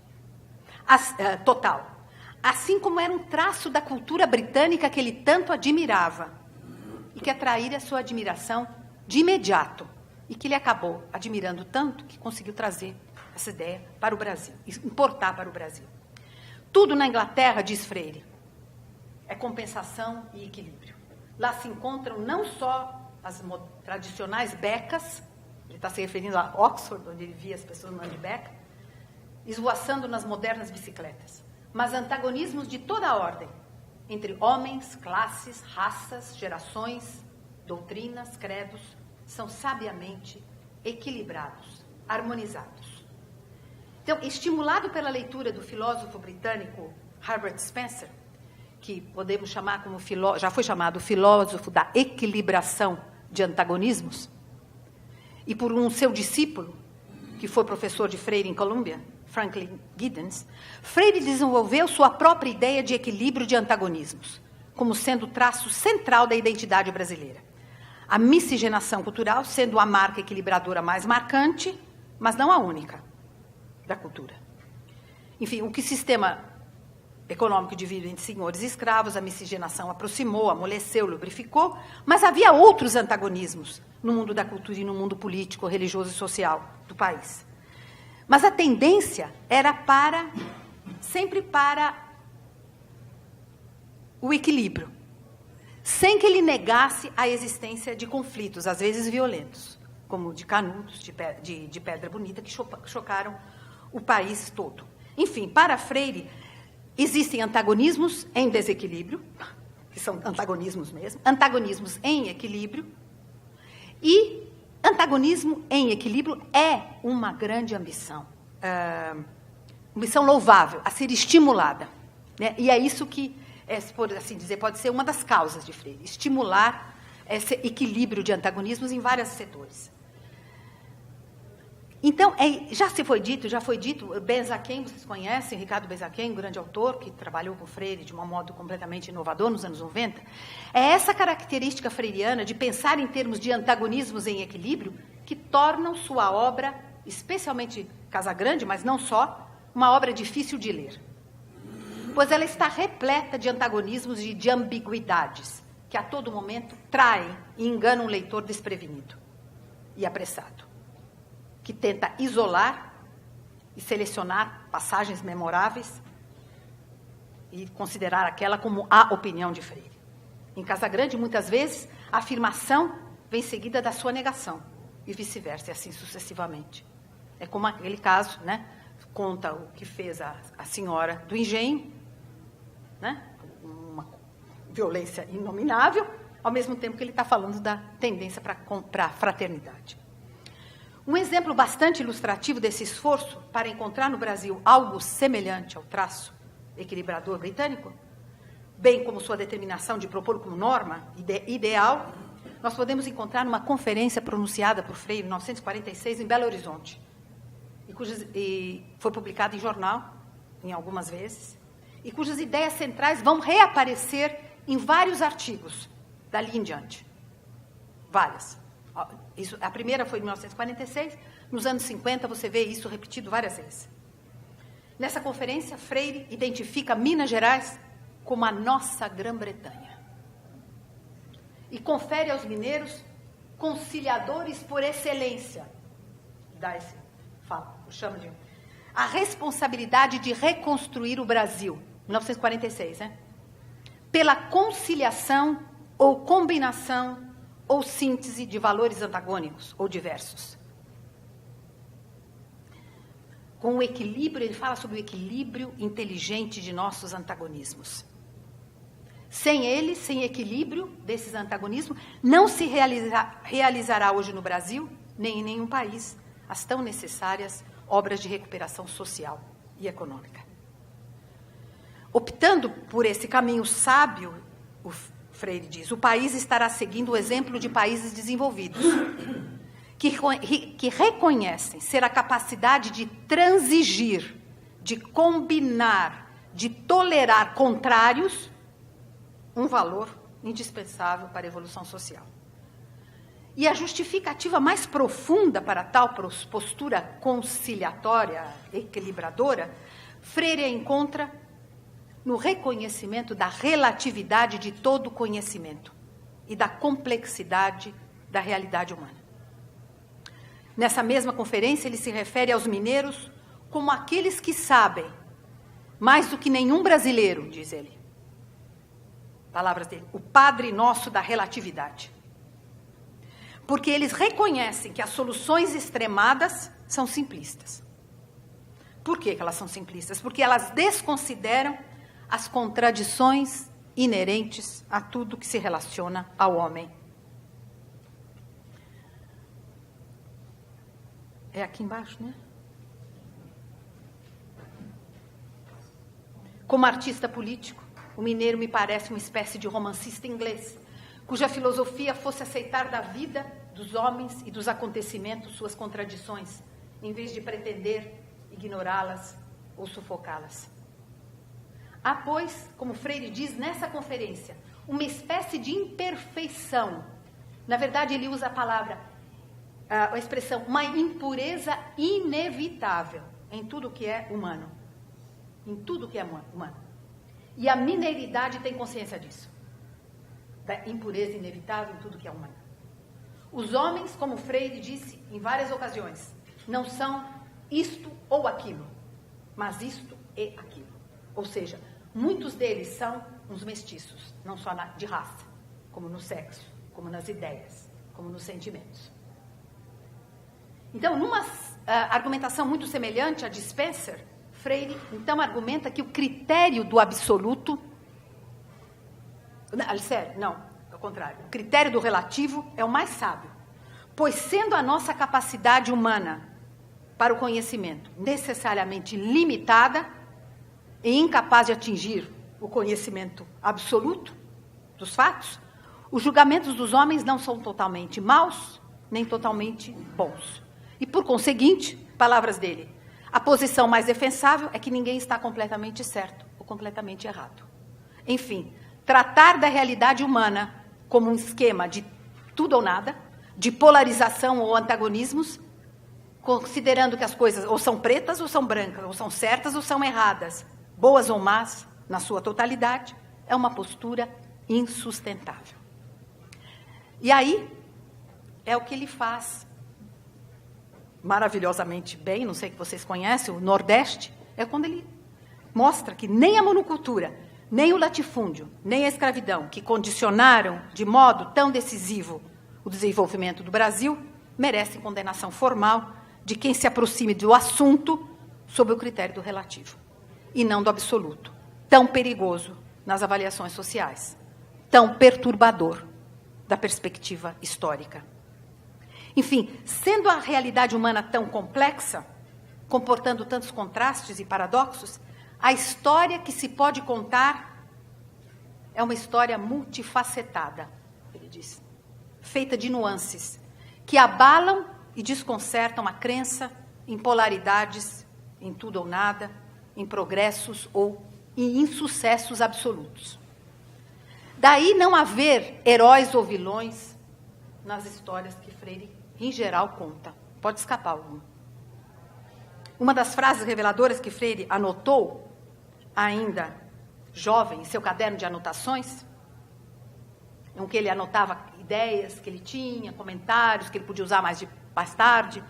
S4: total. Assim como era um traço da cultura britânica que ele tanto admirava e que atraíra sua admiração de imediato e que ele acabou admirando tanto que conseguiu trazer essa ideia para o Brasil, importar para o Brasil. Tudo na Inglaterra, diz Freire, é compensação e equilíbrio. Lá se encontram não só as tradicionais becas, ele está se referindo a Oxford, onde ele via as pessoas andando de beca, esvoaçando nas modernas bicicletas, mas antagonismos de toda a ordem, entre homens, classes, raças, gerações, doutrinas, credos, são sabiamente equilibrados, harmonizados. Então, estimulado pela leitura do filósofo britânico Herbert Spencer, que podemos chamar como já foi chamado filósofo da equilibração de antagonismos, e por seu discípulo, que foi professor de Freire em Columbia, Franklin Giddens, Freire desenvolveu sua própria ideia de equilíbrio de antagonismos, como sendo o traço central da identidade brasileira. A miscigenação cultural sendo a marca equilibradora mais marcante, mas não a única, da cultura. Enfim, o que o sistema econômico divide entre senhores e escravos, a miscigenação aproximou, amoleceu, lubrificou, mas havia outros antagonismos no mundo da cultura e no mundo político, religioso e social do país. Mas a tendência era sempre para o equilíbrio, sem que ele negasse a existência de conflitos, às vezes violentos, como de Canudos, de Pedra Bonita, que chocaram o país todo. Enfim, para Freire, existem antagonismos em desequilíbrio, que são antagonismos mesmo, antagonismos em equilíbrio, e antagonismo em equilíbrio é uma grande ambição, ambição louvável, a ser estimulada, né? E é isso que, por assim dizer, pode ser uma das causas de Freire, estimular esse equilíbrio de antagonismos em vários setores. Então, já foi dito, Benzaquem, vocês conhecem, Ricardo Benzaquem, um grande autor que trabalhou com Freire de um modo completamente inovador nos anos 90, é essa característica freiriana de pensar em termos de antagonismos em equilíbrio que tornam sua obra, especialmente Casagrande, mas não só, uma obra difícil de ler. Pois ela está repleta de antagonismos e de ambiguidades, que a todo momento traem e enganam um leitor desprevenido e apressado, que tenta isolar e selecionar passagens memoráveis e considerar aquela como a opinião de Freire. Em Casagrande, muitas vezes, a afirmação vem seguida da sua negação, e vice-versa, e assim sucessivamente. É como aquele caso, né? Conta o que fez a senhora do engenho, né? Uma violência inominável, ao mesmo tempo que ele está falando da tendência para a fraternidade. Um exemplo bastante ilustrativo desse esforço para encontrar no Brasil algo semelhante ao traço equilibrador britânico, bem como sua determinação de propor como norma ideal, nós podemos encontrar numa conferência pronunciada por Freire em 1946 em Belo Horizonte, e foi publicada em jornal, em algumas vezes, e cujas ideias centrais vão reaparecer em vários artigos dali em diante. Várias. A primeira foi em 1946, nos anos 50 você vê isso repetido várias vezes. Nessa conferência, Freire identifica Minas Gerais como a nossa Grã-Bretanha e confere aos mineiros conciliadores por excelência, chama de a responsabilidade de reconstruir o Brasil, 1946, né? Pela conciliação ou combinação ou síntese de valores antagônicos ou diversos. Com o equilíbrio, ele fala sobre o equilíbrio inteligente de nossos antagonismos. Sem ele, sem equilíbrio desses antagonismos, não se realizará hoje no Brasil, nem em nenhum país, as tão necessárias obras de recuperação social e econômica. Optando por esse caminho sábio, o Freire diz, o país estará seguindo o exemplo de países desenvolvidos, que reconhecem ser a capacidade de transigir, de combinar, de tolerar contrários, um valor indispensável para a evolução social. E a justificativa mais profunda para tal postura conciliatória, equilibradora, Freire a encontra no reconhecimento da relatividade de todo conhecimento e da complexidade da realidade humana. Nessa mesma conferência, ele se refere aos mineiros como aqueles que sabem, mais do que nenhum brasileiro, diz ele. Palavras dele, o Padre Nosso da relatividade. Porque eles reconhecem que as soluções extremadas são simplistas. Por que elas são simplistas? Porque elas desconsideram as contradições inerentes a tudo que se relaciona ao homem. É aqui embaixo, né? Como artista político, o mineiro me parece uma espécie de romancista inglês, cuja filosofia fosse aceitar da vida, dos homens e dos acontecimentos suas contradições, em vez de pretender ignorá-las ou sufocá-las. Há, pois, como Freire diz nessa conferência, uma espécie de imperfeição. Na verdade, ele usa a expressão, uma impureza inevitável em tudo que é humano. Em tudo que é humano. E a mineiridade tem consciência disso. Da impureza inevitável em tudo que é humano. Os homens, como Freire disse em várias ocasiões, não são isto ou aquilo, mas isto e aquilo. Ou seja, muitos deles são uns mestiços, não só de raça, como no sexo, como nas ideias, como nos sentimentos. Então, numa argumentação muito semelhante à de Spencer, Freire, então, argumenta que o critério do absoluto... Não, ao contrário. O critério do relativo é o mais sábio, pois, sendo a nossa capacidade humana para o conhecimento necessariamente limitada e incapaz de atingir o conhecimento absoluto dos fatos, os julgamentos dos homens não são totalmente maus, nem totalmente bons. E, por conseguinte, palavras dele, a posição mais defensável é que ninguém está completamente certo ou completamente errado. Enfim, tratar da realidade humana como um esquema de tudo ou nada, de polarização ou antagonismos, considerando que as coisas ou são pretas ou são brancas, ou são certas ou são erradas, boas ou más, na sua totalidade, é uma postura insustentável. E aí é o que ele faz maravilhosamente bem, não sei que vocês conhecem, o Nordeste, é quando ele mostra que nem a monocultura, nem o latifúndio, nem a escravidão, que condicionaram de modo tão decisivo o desenvolvimento do Brasil, merecem condenação formal de quem se aproxime do assunto sob o critério do relativo, e não do absoluto, tão perigoso nas avaliações sociais, tão perturbador da perspectiva histórica. Enfim, sendo a realidade humana tão complexa, comportando tantos contrastes e paradoxos, a história que se pode contar é uma história multifacetada, ele diz, feita de nuances, que abalam e desconcertam a crença em polaridades, em tudo ou nada, em progressos ou em insucessos absolutos. Daí não haver heróis ou vilões nas histórias que Freire, em geral, conta. Pode escapar algum. Uma das frases reveladoras que Freire anotou, ainda jovem, em seu caderno de anotações, em que ele anotava ideias que ele tinha, comentários que ele podia usar mais tarde,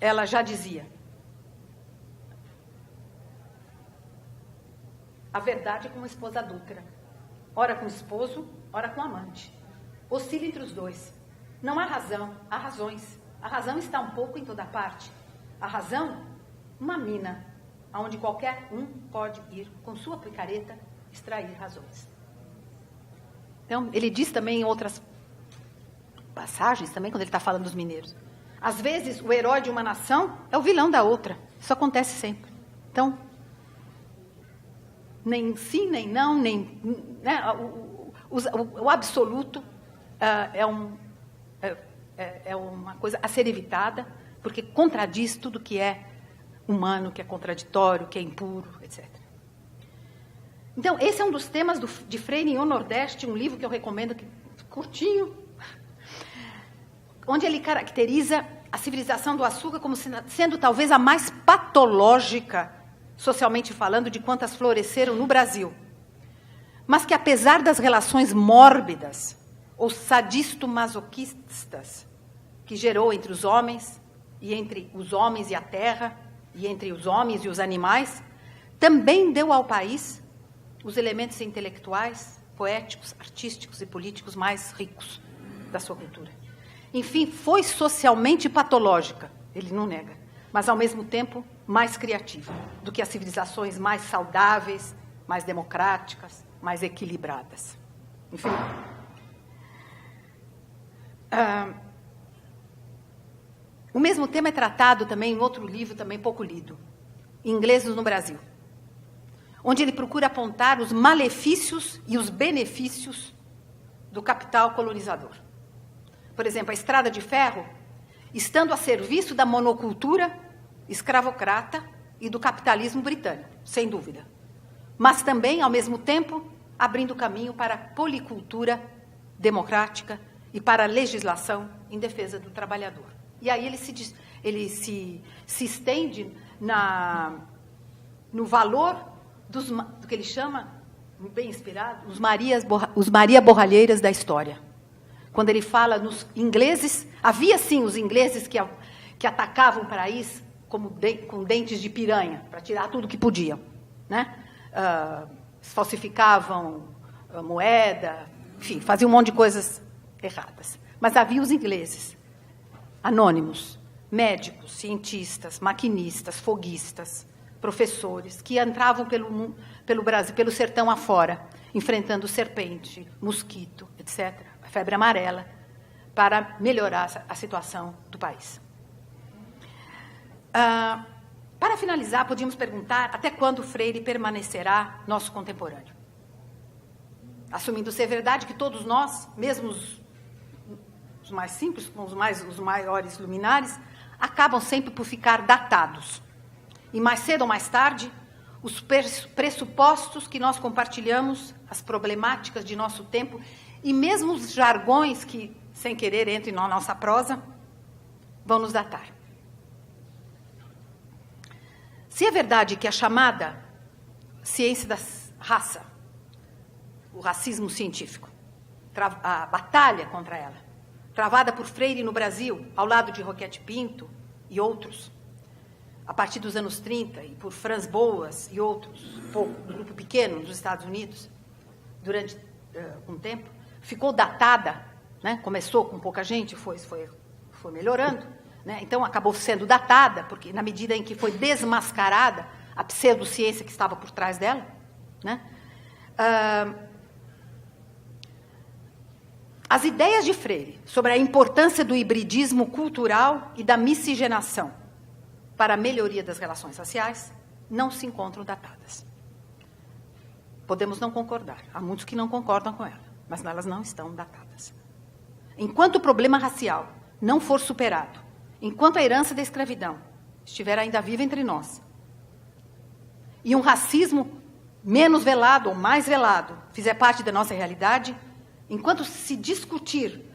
S4: ela já dizia: a verdade é como uma esposa adúltera, ora com o esposo, ora com o amante. Oscila entre os dois. Não há razão, há razões. A razão está um pouco em toda parte. A razão, uma mina, onde qualquer um pode ir, com sua picareta, extrair razões. Então, ele diz também em outras passagens, também, quando ele está falando dos mineiros, às vezes, o herói de uma nação é o vilão da outra. Isso acontece sempre. Então, nem sim, nem não, nem... Né, o absoluto é uma coisa a ser evitada, porque contradiz tudo que é humano, que é contraditório, que é impuro, etc. Então, esse é um dos temas de Freire em O Nordeste, um livro que eu recomendo, curtinho, onde ele caracteriza a civilização do açúcar como sendo talvez a mais patológica, socialmente falando, de quantas floresceram no Brasil. Mas que, apesar das relações mórbidas ou sadisto-masoquistas que gerou entre os homens, e entre os homens e a terra, e entre os homens e os animais, também deu ao país os elementos intelectuais, poéticos, artísticos e políticos mais ricos da sua cultura. Enfim, foi socialmente patológica, ele não nega, mas, ao mesmo tempo, mais criativa do que as civilizações mais saudáveis, mais democráticas, mais equilibradas. Enfim. O mesmo tema é tratado também em outro livro, também pouco lido, Ingleses no Brasil, onde ele procura apontar os malefícios e os benefícios do capital colonizador. Por exemplo, a estrada de ferro, estando a serviço da monocultura escravocrata e do capitalismo britânico, sem dúvida, mas também, ao mesmo tempo, abrindo caminho para a policultura democrática e para a legislação em defesa do trabalhador. E aí ele se estende no valor do que ele chama, bem inspirado, os Maria Borralheiras da história. Quando ele fala nos ingleses, havia sim os ingleses que atacavam o país com dentes de piranha, para tirar tudo que podiam, né? Falsificavam moeda, enfim, faziam um monte de coisas erradas. Mas havia os ingleses, anônimos, médicos, cientistas, maquinistas, foguistas, professores, que entravam pelo Brasil, pelo sertão afora, enfrentando serpente, mosquito, etc., a febre amarela, para melhorar a situação do país. Para finalizar, podíamos perguntar até quando Freire permanecerá nosso contemporâneo. Assumindo ser verdade que todos nós, mesmo os mais simples, os maiores luminares, acabam sempre por ficar datados. E mais cedo ou mais tarde, os pressupostos que nós compartilhamos, as problemáticas de nosso tempo, e mesmo os jargões que, sem querer, entram na nossa prosa, vão nos datar. Se é verdade que a chamada ciência da raça, o racismo científico, a batalha contra ela, travada por Freire no Brasil, ao lado de Roquette Pinto e outros, a partir dos anos 30, e por Franz Boas e outros, um grupo pequeno dos Estados Unidos, durante um tempo, ficou datada, né? Começou com pouca gente, foi melhorando, né? Então acabou sendo datada, porque na medida em que foi desmascarada a pseudociência que estava por trás dela, né? As ideias de Freire sobre a importância do hibridismo cultural e da miscigenação para a melhoria das relações raciais não se encontram datadas. Podemos não concordar, há muitos que não concordam com ela, mas elas não estão datadas. Enquanto o problema racial não for superado, enquanto a herança da escravidão estiver ainda viva entre nós, e um racismo menos velado ou mais velado fizer parte da nossa realidade, enquanto se discutir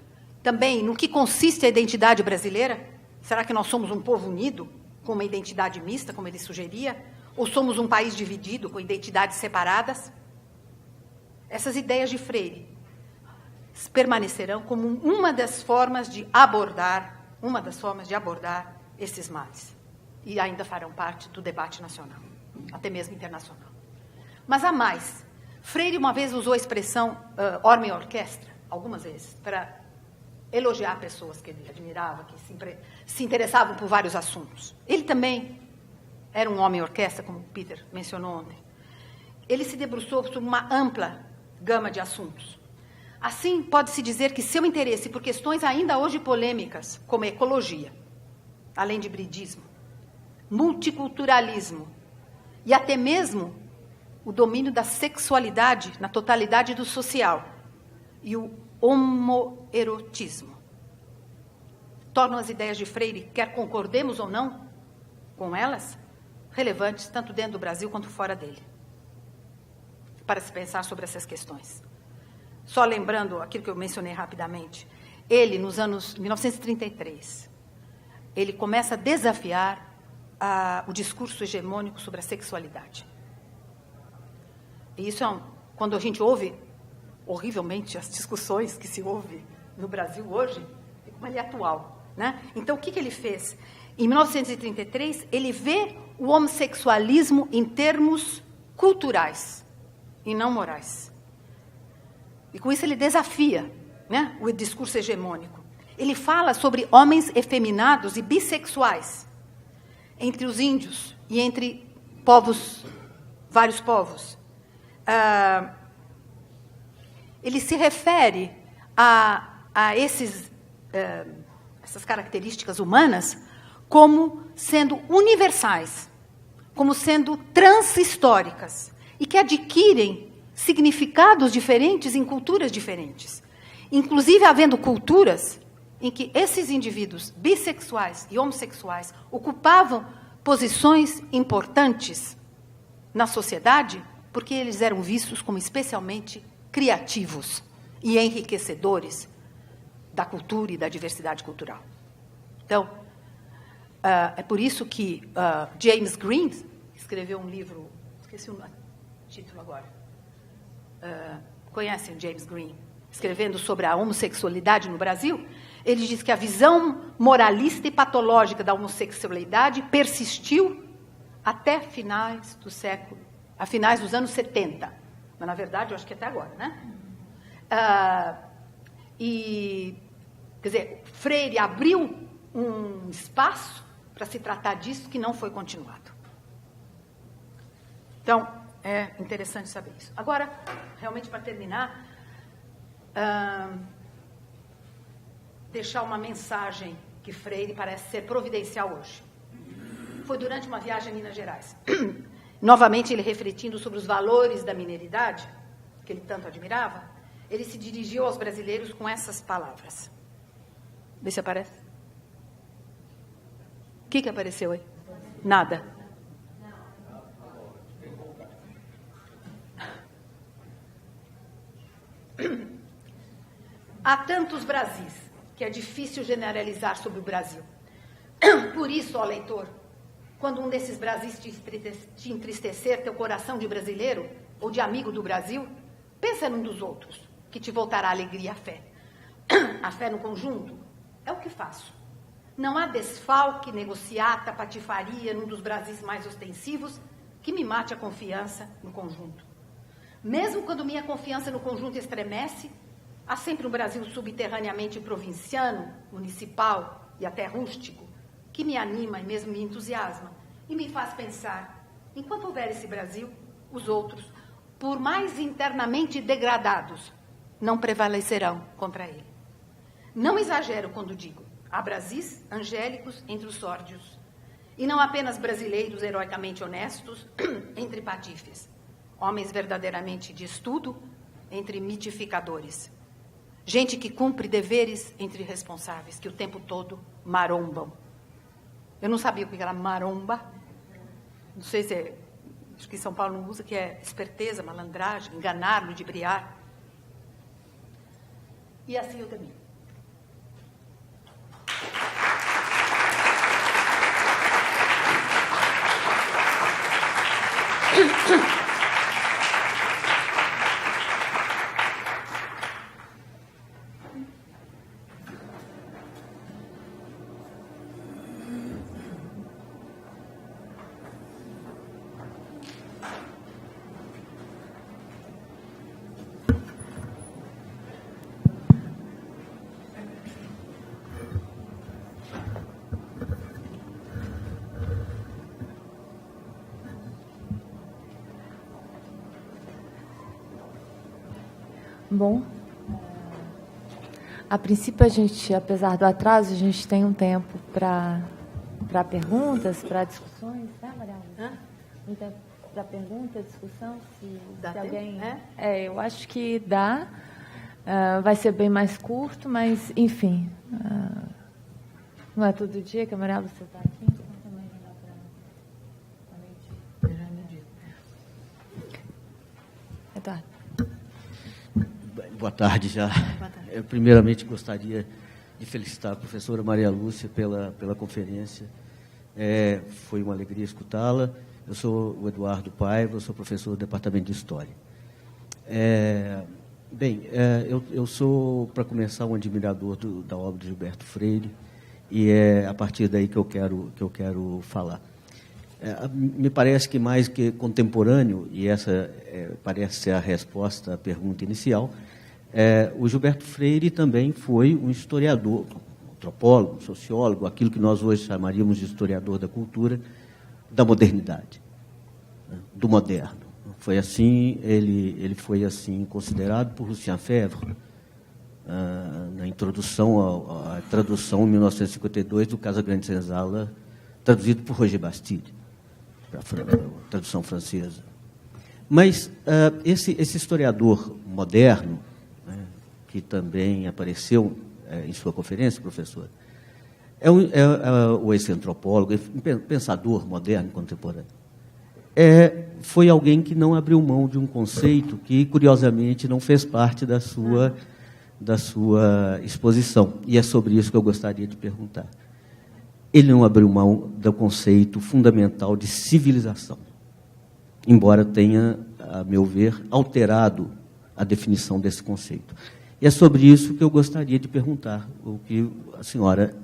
S4: também no que consiste a identidade brasileira, será que nós somos um povo unido, com uma identidade mista, como ele sugeria, ou somos um país dividido, com identidades separadas? Essas ideias de Freire permanecerão como uma das formas de abordar esses males. E ainda farão parte do debate nacional, até mesmo internacional. Mas há mais. Freire uma vez usou a expressão homem-orquestra, algumas vezes, para elogiar pessoas que ele admirava, que se interessavam por vários assuntos. Ele também era um homem-orquestra, como o Peter mencionou ontem. Ele se debruçou sobre uma ampla gama de assuntos. Assim, pode-se dizer que seu interesse por questões ainda hoje polêmicas, como ecologia, além de hibridismo, multiculturalismo e até mesmo o domínio da sexualidade na totalidade do social e o homoerotismo, tornam as ideias de Freire, quer concordemos ou não com elas, relevantes tanto dentro do Brasil quanto fora dele, para se pensar sobre essas questões. Só lembrando aquilo que eu mencionei rapidamente, ele, nos anos 1933, ele começa a desafiar o discurso hegemônico sobre a sexualidade. E isso quando a gente ouve horrivelmente as discussões que se ouve no Brasil hoje, como ele é atual, né? Então, o que ele fez? Em 1933, ele vê o homossexualismo em termos culturais e não morais. E com isso ele desafia, né, o discurso hegemônico. Ele fala sobre homens efeminados e bissexuais entre os índios e entre vários povos. Ele se refere a essas características humanas como sendo universais, como sendo transhistóricas, e que adquirem significados diferentes em culturas diferentes. Inclusive, havendo culturas em que esses indivíduos bissexuais e homossexuais ocupavam posições importantes na sociedade, porque eles eram vistos como especialmente criativos e enriquecedores da cultura e da diversidade cultural. Então, é por isso que James Green escreveu um livro, esqueci o título agora, conhecem James Green? Escrevendo sobre a homossexualidade no Brasil, ele diz que a visão moralista e patológica da homossexualidade persistiu até finais dos anos 70. Mas, na verdade, eu acho que até agora, né? Quer dizer, Freire abriu um espaço para se tratar disso que não foi continuado. Então, é interessante saber isso. Agora, realmente, para terminar, deixar uma mensagem que Freire parece ser providencial hoje. Foi durante uma viagem a Minas Gerais. Novamente, ele refletindo sobre os valores da mineridade, que ele tanto admirava, ele se dirigiu aos brasileiros com essas palavras. Vê se aparece. O que apareceu aí? Nada. Há tantos Brasis que é difícil generalizar sobre o Brasil. Por isso, ó leitor, quando um desses Brasis te entristecer teu coração de brasileiro ou de amigo do Brasil, pensa num dos outros, que te voltará a alegria e a fé. a fé no conjunto? É o que faço. Não há desfalque, negociata, patifaria num dos Brasis mais ostensivos que me mate a confiança no conjunto. Mesmo quando minha confiança no conjunto estremece, há sempre um Brasil subterraneamente provinciano, municipal e até rústico, que me anima e mesmo me entusiasma e me faz pensar, enquanto houver esse Brasil, os outros, por mais internamente degradados, não prevalecerão contra ele. Não exagero quando digo, há Brasis angélicos entre os sórdios, e não apenas brasileiros heroicamente honestos entre patifes, homens verdadeiramente de estudo entre mitificadores, gente que cumpre deveres entre responsáveis, que o tempo todo marombam. Eu não sabia o que era maromba, não sei se é, acho que em São Paulo não usa, que é esperteza, malandragem, enganar, ludibriar. E assim eu termino.
S3: Bom, a princípio a gente, apesar do atraso, a gente tem um tempo para perguntas, para discussões, né, Maria Lúcia? Um tempo para pergunta, discussão, se alguém... eu acho que dá. Vai ser bem mais curto, mas, enfim, não é todo dia que a Maria Lúcia está aqui, então também não dá para... Eduardo.
S5: Boa tarde já. Boa tarde. Eu, primeiramente, gostaria de felicitar a professora Maria Lúcia pela conferência. Foi uma alegria escutá-la. Eu sou o Eduardo Paiva, eu sou professor do Departamento de História. Eu sou, para começar, um admirador da obra de Gilberto Freire, e é a partir daí que eu quero falar. Me parece que mais que contemporâneo, e essa parece ser a resposta à pergunta inicial, o Gilberto Freire também foi um historiador, um antropólogo, um sociólogo, aquilo que nós hoje chamaríamos de historiador da cultura, da modernidade, né, do moderno. Foi assim, ele foi assim considerado por Lucien Febvre, na introdução à tradução em 1952 do Casagrande Senzala, traduzido por Roger Bastide, para a tradução francesa. Mas esse historiador moderno, né, que também apareceu em sua conferência, professor, esse antropólogo, pensador moderno contemporâneo, foi alguém que não abriu mão de um conceito que, curiosamente, não fez parte da sua exposição. E é sobre isso que eu gostaria de perguntar. Ele não abriu mão do conceito fundamental de civilização, embora tenha, a meu ver, alterado a definição desse conceito. E é sobre isso que eu gostaria de perguntar, o que a senhora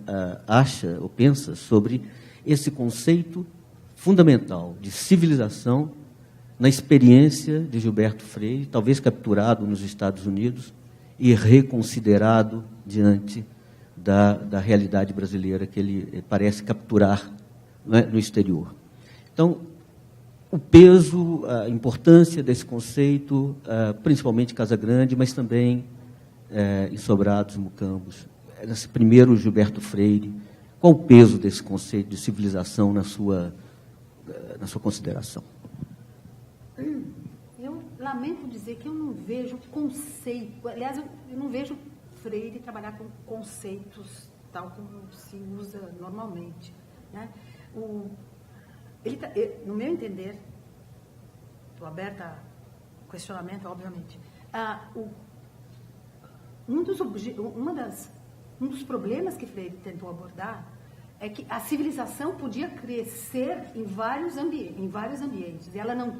S5: acha ou pensa sobre esse conceito fundamental de civilização na experiência de Gilberto Freire, talvez capturado nos Estados Unidos e reconsiderado diante da realidade brasileira que ele parece capturar, né, no exterior. Então, o peso, a importância desse conceito, principalmente em Casagrande, mas também em Sobrados, Mucambos. Nesse primeiro Gilberto Freire, qual o peso desse conceito de civilização na sua consideração?
S4: Eu lamento dizer que eu não vejo conceito, aliás, eu não vejo Freire trabalhar com conceitos tal como se usa normalmente, né? No meu entender, estou aberta a questionamento, obviamente, um dos problemas que Freire tentou abordar é que a civilização podia crescer em vários ambientes, e ela não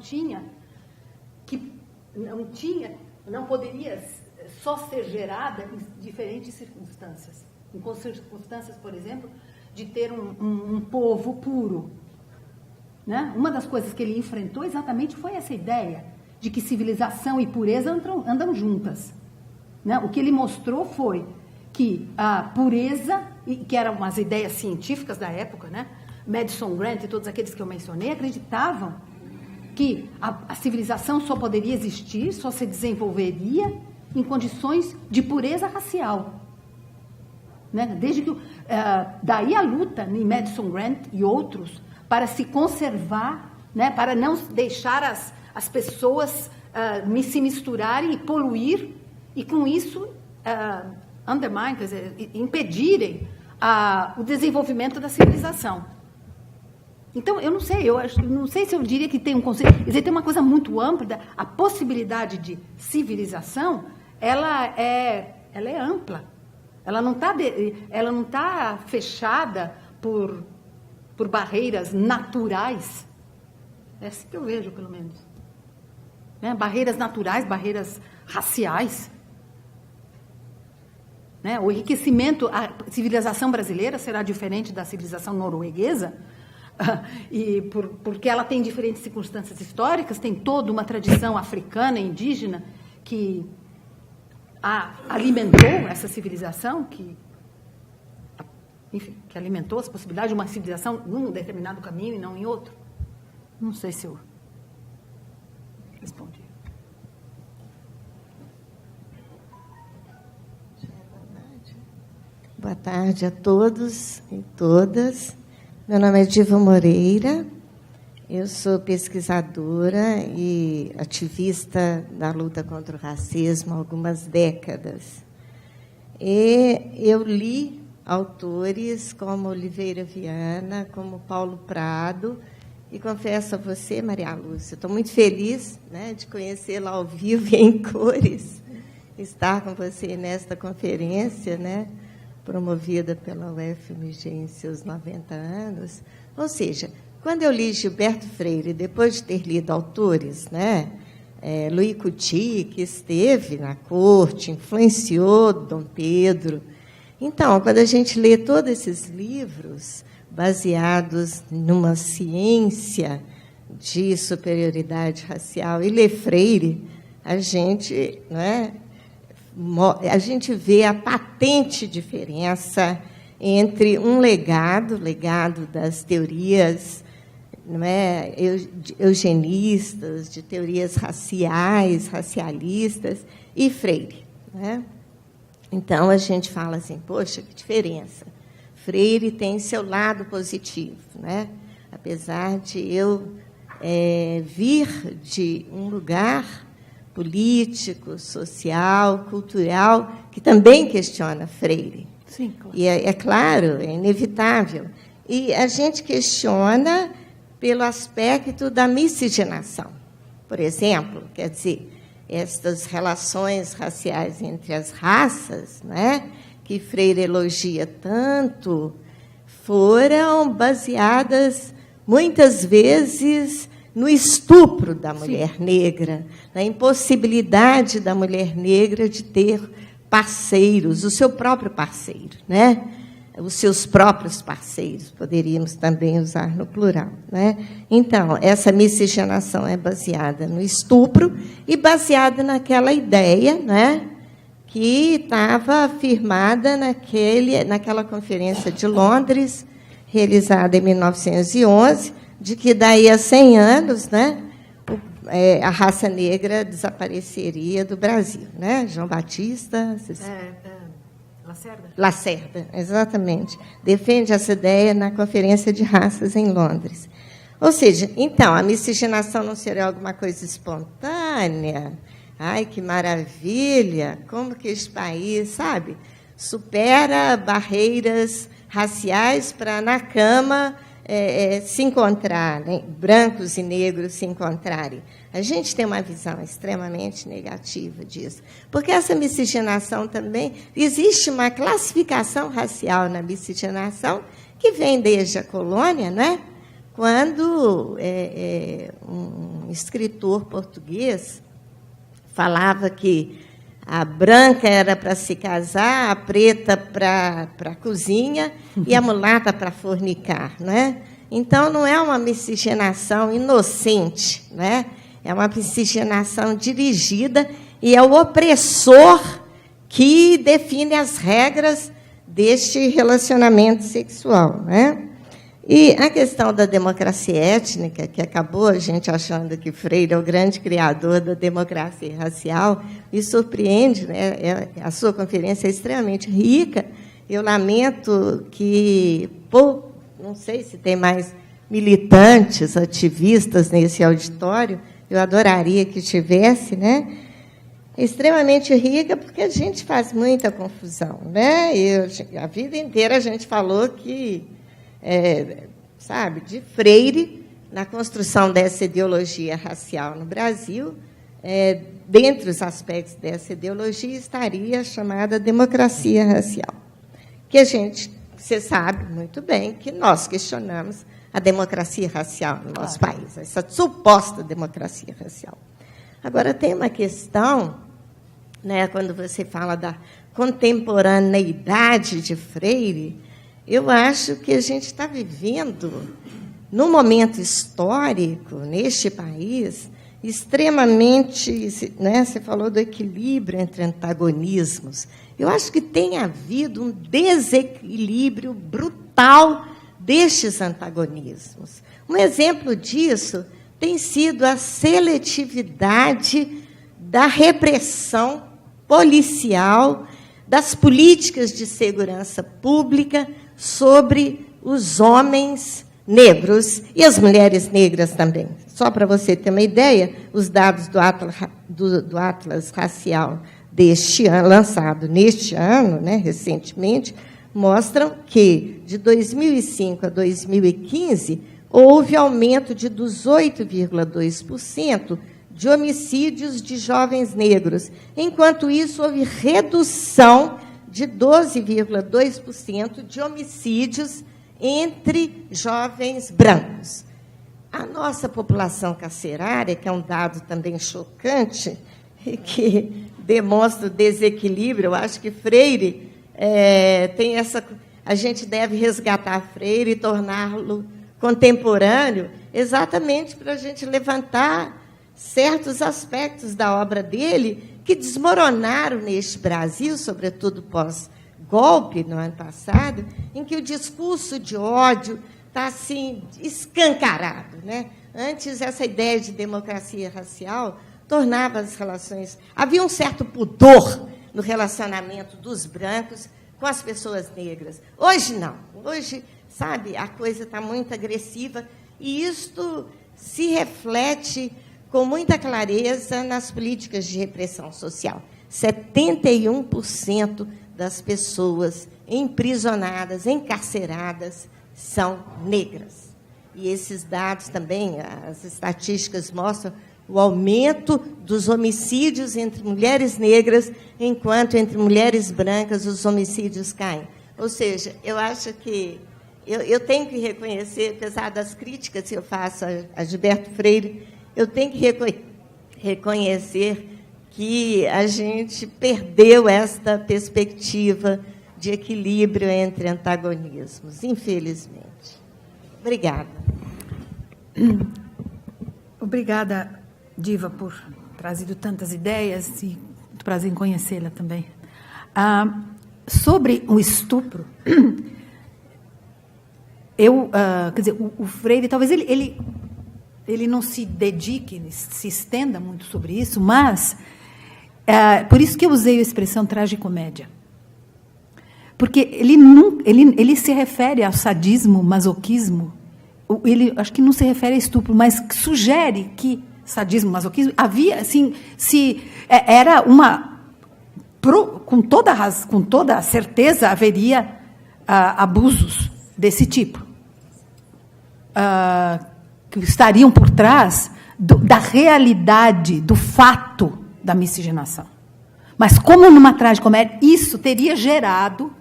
S4: poderia só ser gerada em diferentes circunstâncias. Em circunstâncias, por exemplo, de ter um povo puro. Né? Uma das coisas que ele enfrentou exatamente foi essa ideia de que civilização e pureza andam juntas. Né? O que ele mostrou foi que a pureza, que eram as ideias científicas da época, né? Madison Grant e todos aqueles que eu mencionei, acreditavam que a civilização só poderia existir, só se desenvolveria em condições de pureza racial. Né? Desde que daí a luta em Madison Grant e outros para se conservar, né? Para não deixar as pessoas se misturarem e poluir, e com isso undermine, quer dizer, impedirem o desenvolvimento da civilização. Então, eu não sei se eu diria que tem um conceito, quer dizer, tem uma coisa muito ampla, a possibilidade de civilização, ela é ampla. Ela não está fechada por barreiras naturais. É assim que eu vejo, pelo menos. Né? Barreiras naturais, barreiras raciais. Né? O enriquecimento, a civilização brasileira será diferente da civilização norueguesa, porque ela tem diferentes circunstâncias históricas, tem toda uma tradição africana, indígena, que alimentou essa civilização, que alimentou as possibilidades de uma civilização num determinado caminho e não em outro. Não sei se eu respondi.
S6: Boa tarde a todos e todas. Meu nome é Diva Moreira, eu sou pesquisadora e ativista da luta contra o racismo há algumas décadas. E eu li autores como Oliveira Viana, como Paulo Prado, e confesso a você, Maria Lúcia, estou muito feliz, né, de conhecê-la ao vivo e em cores, estar com você nesta conferência, né, promovida pela UFMG em seus 90 anos. Ou seja, quando eu li Gilberto Freire, depois de ter lido autores, né, Louis Couty, que esteve na corte, influenciou Dom Pedro. Então, quando a gente lê todos esses livros baseados numa ciência de superioridade racial e lê Freire, a gente, né, a gente vê a patente diferença entre um legado das teorias, não é, eugenistas, de teorias raciais, racialistas, e Freire. Né? Então, a gente fala assim, poxa, que diferença. Freire tem seu lado positivo. Né? Apesar de eu vir de um lugar político, social, cultural, que também questiona Freire.
S4: Sim, claro.
S6: E é claro, é inevitável. E a gente questiona pelo aspecto da miscigenação. Por exemplo, quer dizer, estas relações raciais entre as raças, né, que Freire elogia tanto, foram baseadas, muitas vezes, no estupro da mulher negra, na impossibilidade da mulher negra de ter parceiros, o seu próprio parceiro, né? Os seus próprios parceiros, poderíamos também usar no plural. Né? Então, essa miscigenação é baseada no estupro e baseada naquela ideia, né, que estava afirmada naquela conferência de Londres, realizada em 1911, de que daí a 100 anos, né, a raça negra desapareceria do Brasil. Né? João Batista... Lacerda, exatamente. Defende essa ideia na Conferência de Raças em Londres. Ou seja, então, a miscigenação não seria alguma coisa espontânea? Ai, que maravilha! Como que esse país, sabe, supera barreiras raciais para, na cama, se encontrarem, brancos e negros se encontrarem. A gente tem uma visão extremamente negativa disso, porque essa miscigenação também, existe uma classificação racial na miscigenação que vem desde a colônia, né? Quando um escritor português falava que A branca era para se casar, a preta para a cozinha e a mulata para fornicar, não é? Então, não é uma miscigenação inocente, não é? É uma miscigenação dirigida e é o opressor que define as regras deste relacionamento sexual, não é? E a questão da democracia étnica, que acabou a gente achando que Freire é o grande criador da democracia racial, me surpreende, né? A sua conferência é extremamente rica. Eu lamento que, não sei se tem mais militantes, ativistas nesse auditório, eu adoraria que tivesse, né? É extremamente rica, porque a gente faz muita confusão, né? A vida inteira a gente falou que de Freire, na construção dessa ideologia racial no Brasil, dentre os aspectos dessa ideologia estaria a chamada democracia racial, que você sabe muito bem que nós questionamos a democracia racial no nosso país, essa suposta democracia racial. Agora, tem uma questão, né, quando você fala da contemporaneidade de Freire, eu acho que a gente está vivendo, num momento histórico, neste país, extremamente... Né, você falou do equilíbrio entre antagonismos. Eu acho que tem havido um desequilíbrio brutal destes antagonismos. Um exemplo disso tem sido a seletividade da repressão policial, das políticas de segurança pública sobre os homens negros e as mulheres negras também. Só para você ter uma ideia, os dados do Atlas Racial deste ano, lançado neste ano, né, recentemente, mostram que, de 2005 a 2015, houve aumento de 18,2% de homicídios de jovens negros. Enquanto isso, houve redução de 12,2% de homicídios entre jovens brancos. A nossa população carcerária, que é um dado também chocante, que demonstra o desequilíbrio, eu acho que Freire tem essa... A gente deve resgatar Freire e torná-lo contemporâneo, exatamente para a gente levantar certos aspectos da obra dele que desmoronaram neste Brasil, sobretudo pós-golpe, no ano passado, em que o discurso de ódio está assim, escancarado, né? Antes, essa ideia de democracia racial tornava as relações... Havia um certo pudor no relacionamento dos brancos com as pessoas negras. Hoje, não. Hoje, sabe, a coisa está muito agressiva e isto se reflete com muita clareza nas políticas de repressão social. 71% das pessoas emprisionadas, encarceradas, são negras. E esses dados também, as estatísticas mostram o aumento dos homicídios entre mulheres negras, enquanto entre mulheres brancas os homicídios caem. Ou seja, eu acho que eu tenho que reconhecer, apesar das críticas que eu faço a Gilberto Freire, eu tenho que reconhecer que a gente perdeu esta perspectiva de equilíbrio entre antagonismos, infelizmente. Obrigada.
S7: Obrigada, Diva, por trazido tantas ideias e muito prazer em conhecê-la também. Sobre o estupro, quer dizer, o Freire, talvez ele não se dedique, se estenda muito sobre isso, mas por isso que eu usei a expressão tragicomédia. Porque ele se refere ao sadismo, masoquismo, ele acho que não se refere a estupro, mas sugere que sadismo, masoquismo, havia, assim, era uma... Com toda certeza haveria abusos desse tipo. Que estariam por trás da realidade, do fato da miscigenação. Mas, como numa tragicomédia, isso teria gerado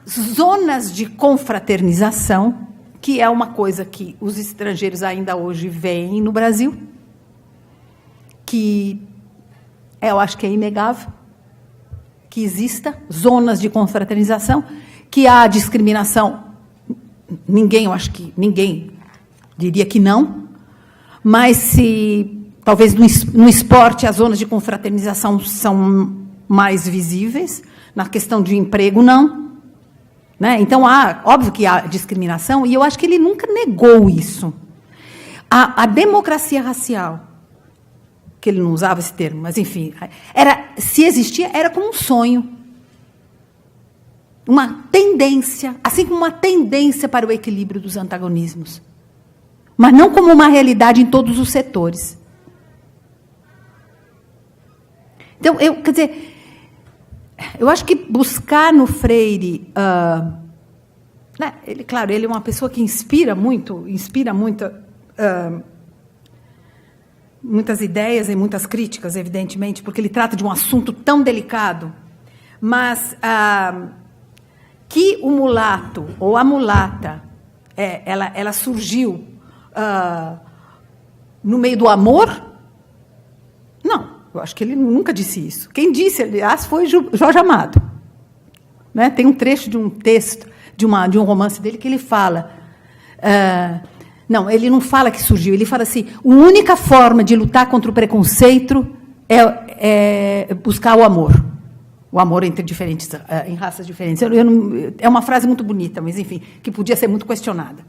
S7: zonas de confraternização, que é uma coisa que os estrangeiros ainda hoje veem no Brasil, que eu acho que é inegável que exista zonas de confraternização, que há discriminação. Eu acho que ninguém diria que não, mas se talvez no esporte as zonas de confraternização são mais visíveis, na questão de emprego não, né? Então óbvio que há discriminação, e eu acho que ele nunca negou isso. A democracia racial, que ele não usava esse termo, mas enfim, se existia, era como um sonho. Uma tendência, assim como uma tendência para o equilíbrio dos antagonismos. Mas não como uma realidade em todos os setores. Então, quer dizer, eu acho que buscar no Freire... né, claro, ele é uma pessoa que inspira muito muitas ideias e muitas críticas, evidentemente, porque ele trata de um assunto tão delicado, mas que o mulato ou a mulata ela surgiu no meio do amor? Não, eu acho que ele nunca disse isso. Quem disse, aliás, foi Jorge Amado. Né? Tem um trecho de um texto, de um romance dele, que ele fala... não, ele não fala que surgiu, ele fala assim, a única forma de lutar contra o preconceito é buscar o amor. O amor entre em raças diferentes. É uma frase muito bonita, mas, enfim, que podia ser muito questionada.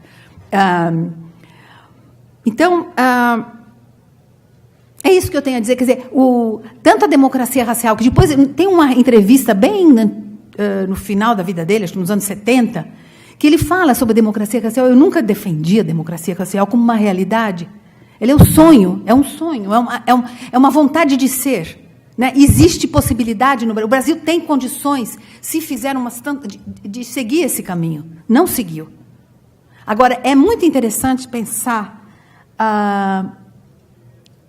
S7: Então, é isso que eu tenho a dizer. Quer dizer, tanto a democracia racial, que depois tem uma entrevista bem no final da vida dele, acho que nos anos 70, que ele fala sobre a democracia racial. Eu nunca defendi a democracia racial como uma realidade. Ele é um sonho, é uma vontade de ser. Né? Existe possibilidade no Brasil. O Brasil tem condições, se fizer de seguir esse caminho. Não seguiu. Agora, é muito interessante pensar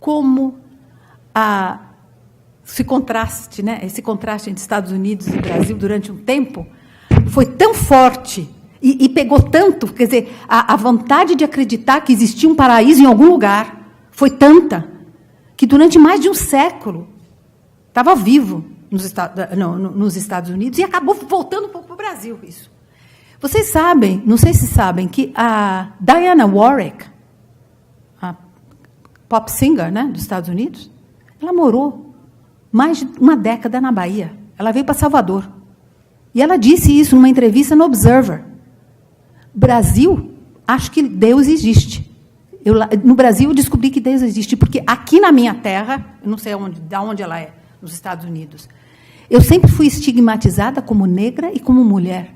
S7: como esse contraste entre Estados Unidos e Brasil durante um tempo foi tão forte e pegou tanto, quer dizer, a vontade de acreditar que existia um paraíso em algum lugar foi tanta que durante mais de um século estava vivo nos Estados Unidos e acabou voltando um pouco para o Brasil, isso. Vocês sabem, não sei se sabem, que a Diana Warwick, a pop singer, né, dos Estados Unidos, ela morou mais de uma década na Bahia. Ela veio para Salvador. E ela disse isso numa entrevista no Observer. Brasil, acho que Deus existe. No Brasil, eu descobri que Deus existe, porque aqui na minha terra, eu não sei de onde ela é, nos Estados Unidos, eu sempre fui estigmatizada como negra e como mulher.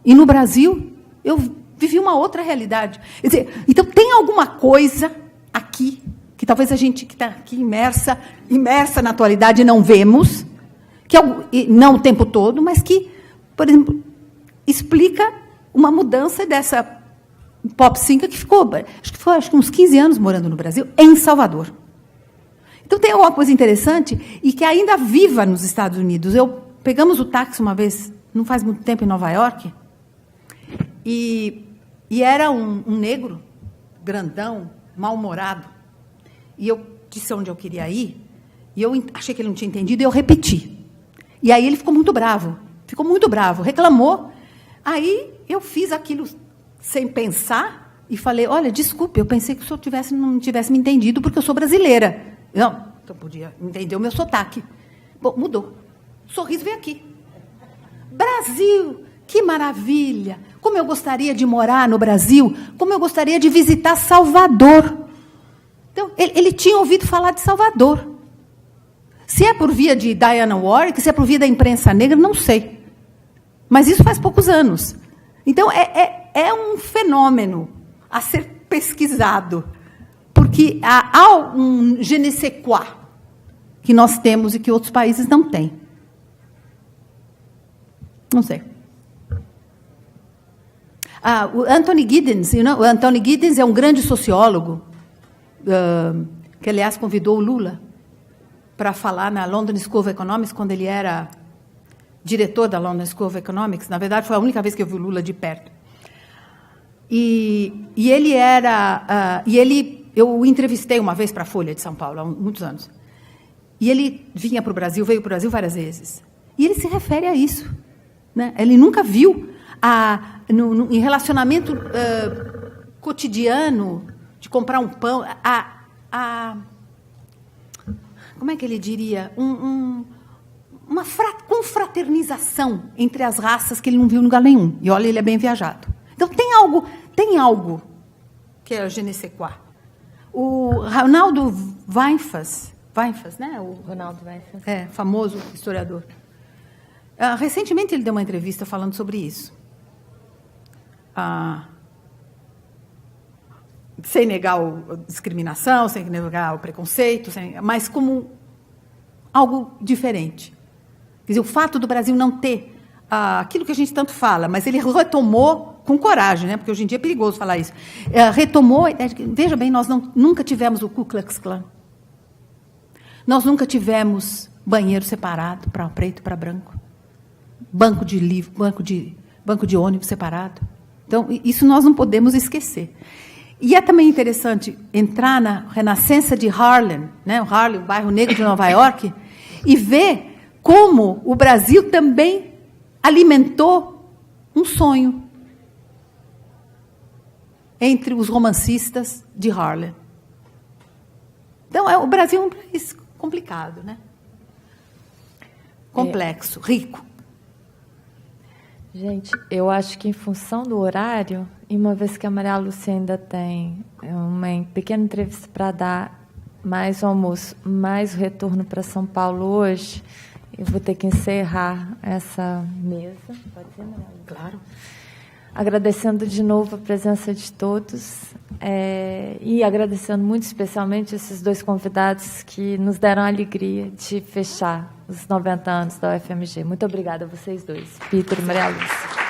S7: E no Brasil, eu vivi uma outra realidade. Quer dizer, então, tem alguma coisa aqui, que talvez a gente que está aqui imersa na atualidade não vemos, não o tempo todo, mas que, por exemplo, explica uma mudança dessa pop singer que ficou, acho que uns 15 anos morando no Brasil, em Salvador. Então, tem alguma coisa interessante e que ainda viva nos Estados Unidos. Pegamos o táxi uma vez, não faz muito tempo, em Nova York, e era um negro, grandão, mal-humorado, e eu disse onde eu queria ir, e eu achei que ele não tinha entendido, e eu repeti. E aí ele ficou muito bravo, reclamou. Aí eu fiz aquilo sem pensar e falei, olha, desculpe, eu pensei que o senhor não tivesse me entendido, porque eu sou brasileira. Não, então podia entender o meu sotaque. Bom, mudou. O sorriso veio aqui. Brasil, que maravilha! Como eu gostaria de morar no Brasil, como eu gostaria de visitar Salvador. Então, ele tinha ouvido falar de Salvador. Se é por via de Diana Warwick, se é por via da imprensa negra, não sei. Mas isso faz poucos anos. Então, é um fenômeno a ser pesquisado, porque há um je ne sais quoi que nós temos e que outros países não têm. Não sei. O Anthony Giddens, o Anthony Giddens é um grande sociólogo, que, aliás, convidou o Lula para falar na London School of Economics, quando ele era diretor da London School of Economics. Na verdade, foi a única vez que eu vi o Lula de perto. Eu o entrevistei uma vez para a Folha de São Paulo, há muitos anos. E ele vinha para o Brasil, veio para o Brasil várias vezes. E ele se refere a isso. Né? Ele nunca viu, em relacionamento cotidiano, de comprar um pão, como é que ele diria? Uma confraternização entre as raças que ele não viu em lugar nenhum. E olha, ele é bem viajado. Então, tem algo que é o je ne sais quoi. O Ronaldo Weinfass, né? O
S3: Ronaldo Weinfass.
S7: Famoso historiador. Recentemente, ele deu uma entrevista falando sobre isso. Sem negar a discriminação, sem negar o preconceito, mas como algo diferente. Quer dizer, o fato do Brasil não ter aquilo que a gente tanto fala, mas ele retomou com coragem, né? Porque hoje em dia é perigoso falar isso. Retomou, veja bem, nós nunca tivemos o Ku Klux Klan. Nós nunca tivemos banheiro separado para preto e para branco. Banco de livro, banco de ônibus separado. Então, isso nós não podemos esquecer. E é também interessante entrar na renascença de Harlem, né? O Harlem, o bairro negro de Nova York, e ver como o Brasil também alimentou um sonho entre os romancistas de Harlem. Então, o Brasil é um país complicado, né? Complexo, rico.
S3: Gente, eu acho que em função do horário, e uma vez que a Maria Lúcia ainda tem uma pequena entrevista para dar, mais o almoço, mais o retorno para São Paulo hoje, eu vou ter que encerrar essa mesa. Pode ser, Maria Lúcia?
S7: Claro.
S3: Agradecendo de novo a presença de todos e agradecendo muito especialmente esses dois convidados que nos deram a alegria de fechar os 90 anos da UFMG. Muito obrigada a vocês dois, Peter e Maria Lúcia.